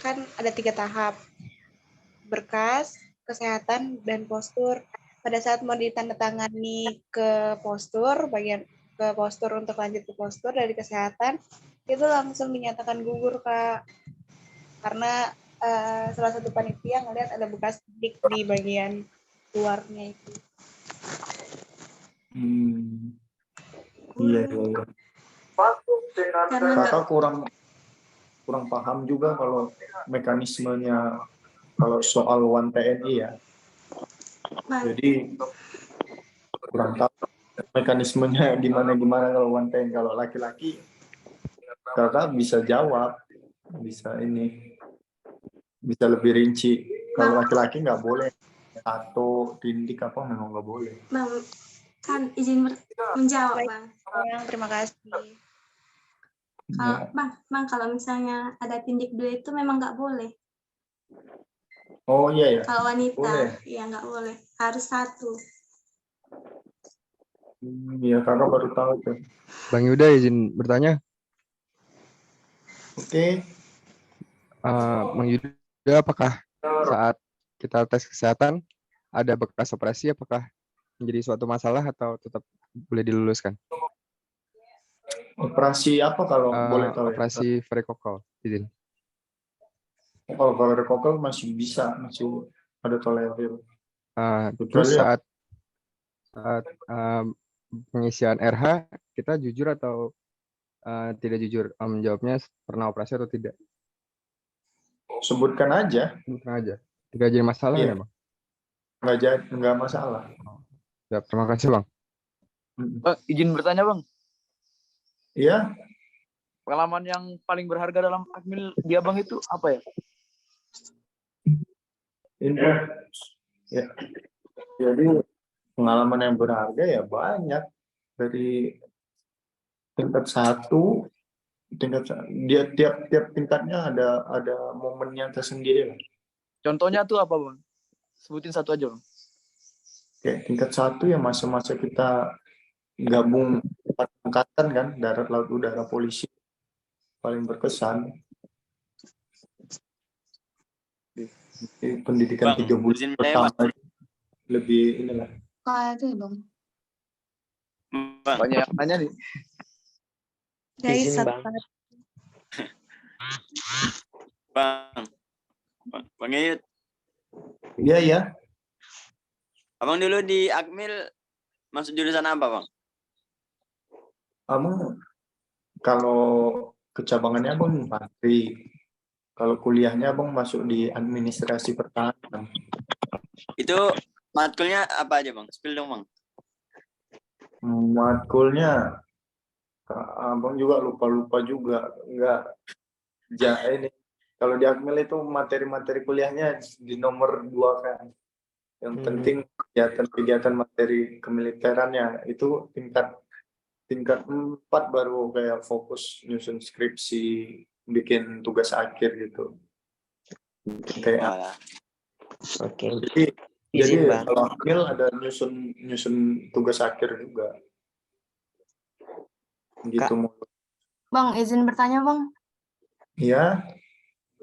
kan ada 3 tahap. Berkas, kesehatan, dan postur. Pada saat mau ditandatangani ke postur untuk lanjut ke postur dari kesehatan, itu langsung dinyatakan gugur, Kak. Karena salah satu panitia ngelihat ada bekas titik di bagian luarnya itu. Iya. Karena Kakak kurang paham juga kalau mekanismenya kalau soal One TNI ya. Jadi kurang tahu mekanismenya gimana kalau One TNI. Kalau laki-laki kakak bisa jawab, bisa lebih rinci. Kalau laki-laki nggak boleh atau tindik apa memang nggak boleh. Bang, kan izin menjawab, Bang. Terima kasih. Kalau Bang, kalau misalnya ada tindik dua itu memang nggak boleh. Oh iya ya. Kalau wanita, boleh. ya nggak boleh. Harus 1. Iya, kakak baru tahu tuh. Bang Yuda izin bertanya. Oke. Bang Yuda, apakah saat kita tes kesehatan ada bekas operasi, apakah menjadi suatu masalah atau tetap boleh diluluskan? Operasi apa kalau boleh tahu? Operasi varicocele, izin. Kalau varicocele masih bisa, masih ada tolerir. Terus saat pengisian RH kita jujur atau tidak jujur? Menjawabnya pernah operasi atau tidak? Sebutkan aja. Tidak jadi masalah ya, Bang? Nggak masalah. Ya, terima kasih, Bang. Bang, izin bertanya, Bang. Iya. Pengalaman yang paling berharga dalam Akmil di Abang itu apa ya? Ya. Jadi pengalaman yang berharga ya banyak, dari tingkat 1, dia tiap tingkatnya ada momennya tersendiri. Contohnya tuh apa, Bang? Sebutin satu aja, Bang. Oke, tingkat 1 ya masa-masa kita gabung angkatan kan, darat, laut, udara, polisi, paling berkesan. Di pendidikan 3 bulan pertama lebih inilah. Itu ya, Bang. Banyak yang nanya nih. Guys, Bang Yud. Iya. Abang dulu di Akmil masuk jurusan apa, Bang? Abang kalau kecabangannya Abang infanteri. Kalau kuliahnya Abang masuk di administrasi pertahanan. Itu matkulnya apa aja, Bang? Spill dong, Bang. Matkulnya Abang juga lupa juga, enggak ini. Kalau di Akmil itu materi-materi kuliahnya di nomor 2 kan. Yang penting kegiatan-kegiatan materi kemiliterannya itu tingkat 4 baru kayak fokus nyusun skripsi, bikin tugas akhir gitu. Kayak Oke. Jadi Bang. kalau Akmil ada nyusun tugas akhir juga. Gitu. Bang, izin bertanya, Bang. Iya.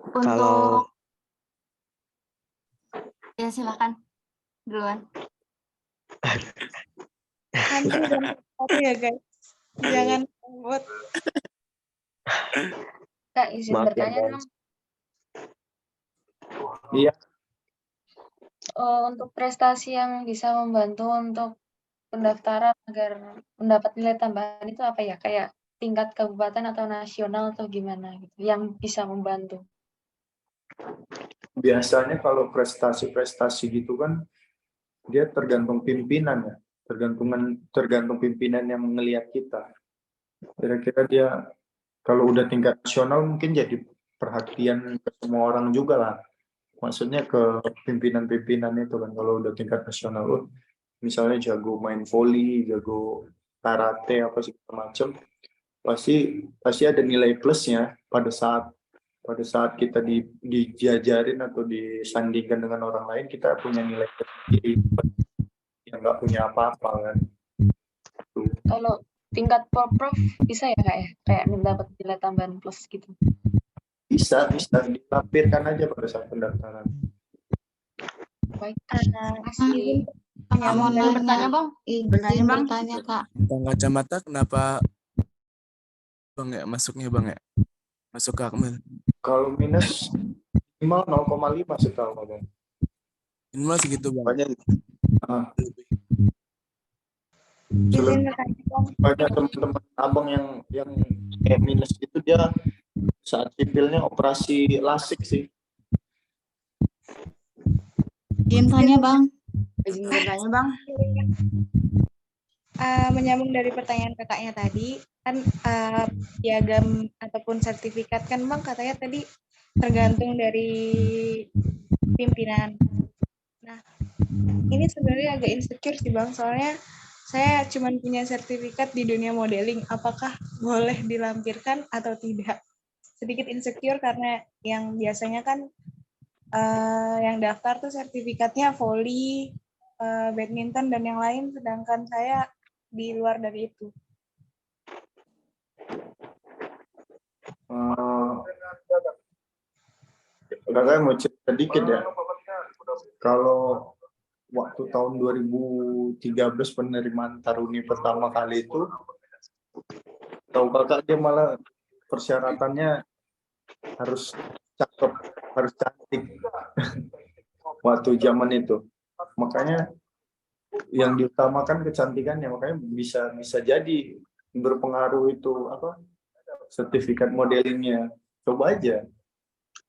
Untuk ya silakan duluan. Nanti satu ya guys, jangan buat. Kak, izin Maaf ya, bertanya Bang. dong. Iya. Untuk prestasi yang bisa membantu untuk pendaftaran agar mendapat nilai tambahan itu apa ya? Kayak tingkat kabupaten atau nasional atau gimana gitu yang bisa membantu? Biasanya kalau prestasi-prestasi gitu kan dia tergantung pimpinan ya, tergantung pimpinan yang melihat kita. Kira-kira dia kalau udah tingkat nasional mungkin jadi perhatian ke semua orang juga lah. Maksudnya ke pimpinan-pimpinan itu kan kalau udah tingkat nasional, misalnya jago main volley, jago karate apa segala macam, pasti ada nilai plusnya pada saat kita dijajarin atau disandingkan dengan orang lain, kita punya nilai sendiri yang nggak punya apa-apa kan. Kalau tingkat prof bisa ya Kak ya? Kayak mendapat nilai tambahan plus gitu. Bisa dilampirkan aja pada saat pendaftaran. Baik. Izin bertanya, Bang. Izin bertanya, Kak. Bang kacamata kenapa Bang ya masuknya Bang ya? Masuk ke Akmil. Kalau minus minimal 0,5 setahu Bang. Minimal segitu Bang. Banyak. Izin bertanya, Bang. Banyak teman-teman abang yang kayak minus itu dia saat sipilnya operasi lasik sih. Izin tanya, Bang. Izin bertanya, Bang. Menyambung dari pertanyaan kakaknya tadi, kan piagam ataupun sertifikat kan Bang katanya tadi tergantung dari pimpinan. Nah, ini sebenarnya agak insecure sih Bang, soalnya saya cuma punya sertifikat di dunia modeling, apakah boleh dilampirkan atau tidak? Sedikit insecure karena yang biasanya kan yang daftar tuh sertifikatnya volley, badminton dan yang lain, sedangkan saya di luar dari itu. Kakak mau cerita sedikit ya. Kalau waktu tahun 2013 penerimaan Taruni pertama kali itu, tahu kakak dia malah persyaratannya harus cakep, harus cantik waktu zaman itu. Makanya yang diutamakan kecantikannya, makanya bisa jadi berpengaruh itu apa sertifikat modelingnya. Coba aja.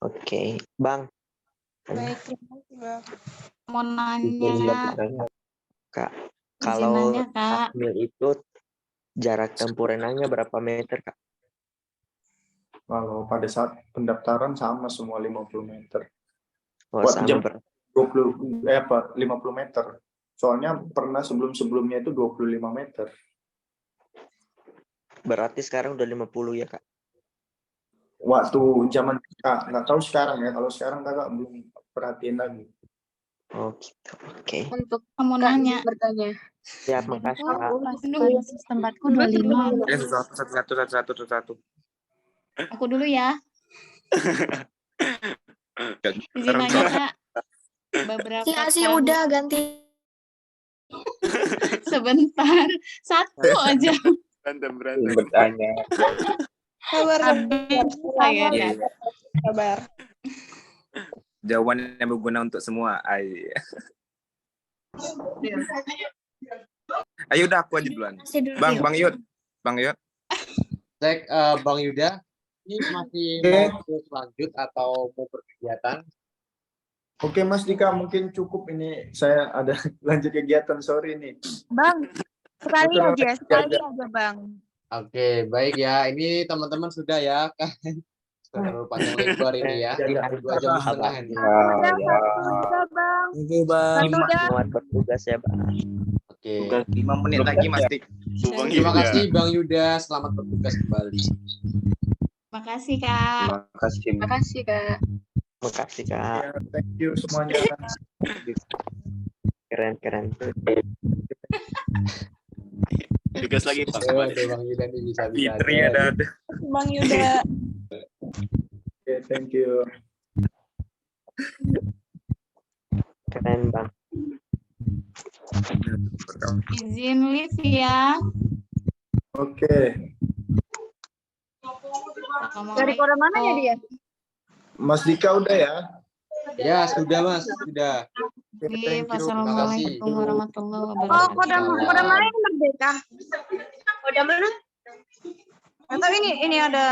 Oke, Bang. Baik, terima kasih Bang. Mau Izin nanya. bertanya, Kak. Izin Kalau nanya, Kak. Akmil itu jarak tempuh renangnya berapa meter, Kak? Kalau pada saat pendaftaran sama semua 50 meter. Oh, Buat sama jam berarti. 50 meter. Soalnya pernah sebelum-sebelumnya itu 25 meter. Berarti sekarang udah 50 ya, Kak? Waktu zaman kakak, nggak tahu sekarang ya. Kalau sekarang kakak belum perhatiin lagi. Oh gitu, oke. Untuk Kamu Kak nanya. izin bertanya. Siap, makasih, Kak. Pas tempatku 25. Satu. Aku dulu ya. Izin nanya, Kak. Beberapa Ya sih tahun. udah ganti. Sebentar. Satu aja. Berantem. Bertanya. Sabar, Saya ya. sabar. Jawaban yang berguna untuk semua. Ayo udah aku aja duluan. Bang Yud. Cek Bang Yuda, ini masih mau terus lanjut atau mau berkegiatan? Oke Mas Dika, mungkin cukup ini. Saya ada lanjut kegiatan, sorry nih. Bang, sekali Betul, aja Bang. Oke, baik ya. Ini teman-teman sudah ya kan. Sudah terlalu panjang lebar ini ya. 2 jam setengah ini. Thank you, Bang. Selamat bertugas ya, Bang. Oke. 5 menit lagi Mas Dik. Terima kasih Bang Yuda. Selamat bertugas kembali. Makasih, Kak. Makasih. Makasih, Kak. Makasih, Kak. Ya, thank you semuanya. Keren. Tugas lagi Bang. Oke, Bang Yuda ini bisa Fitri ada. Bang Yuda. Oke, thank you. Keren, Bang. Izin live ya. Oke, Dari kode mana ya dia? Mas Dika udah ya? Ya, sudah Mas, sudah. Oke, Wassalamualaikum warahmatullahi Oh, wabarakatuh. kode mana yang merdeka? Kode mana? Atau ini ada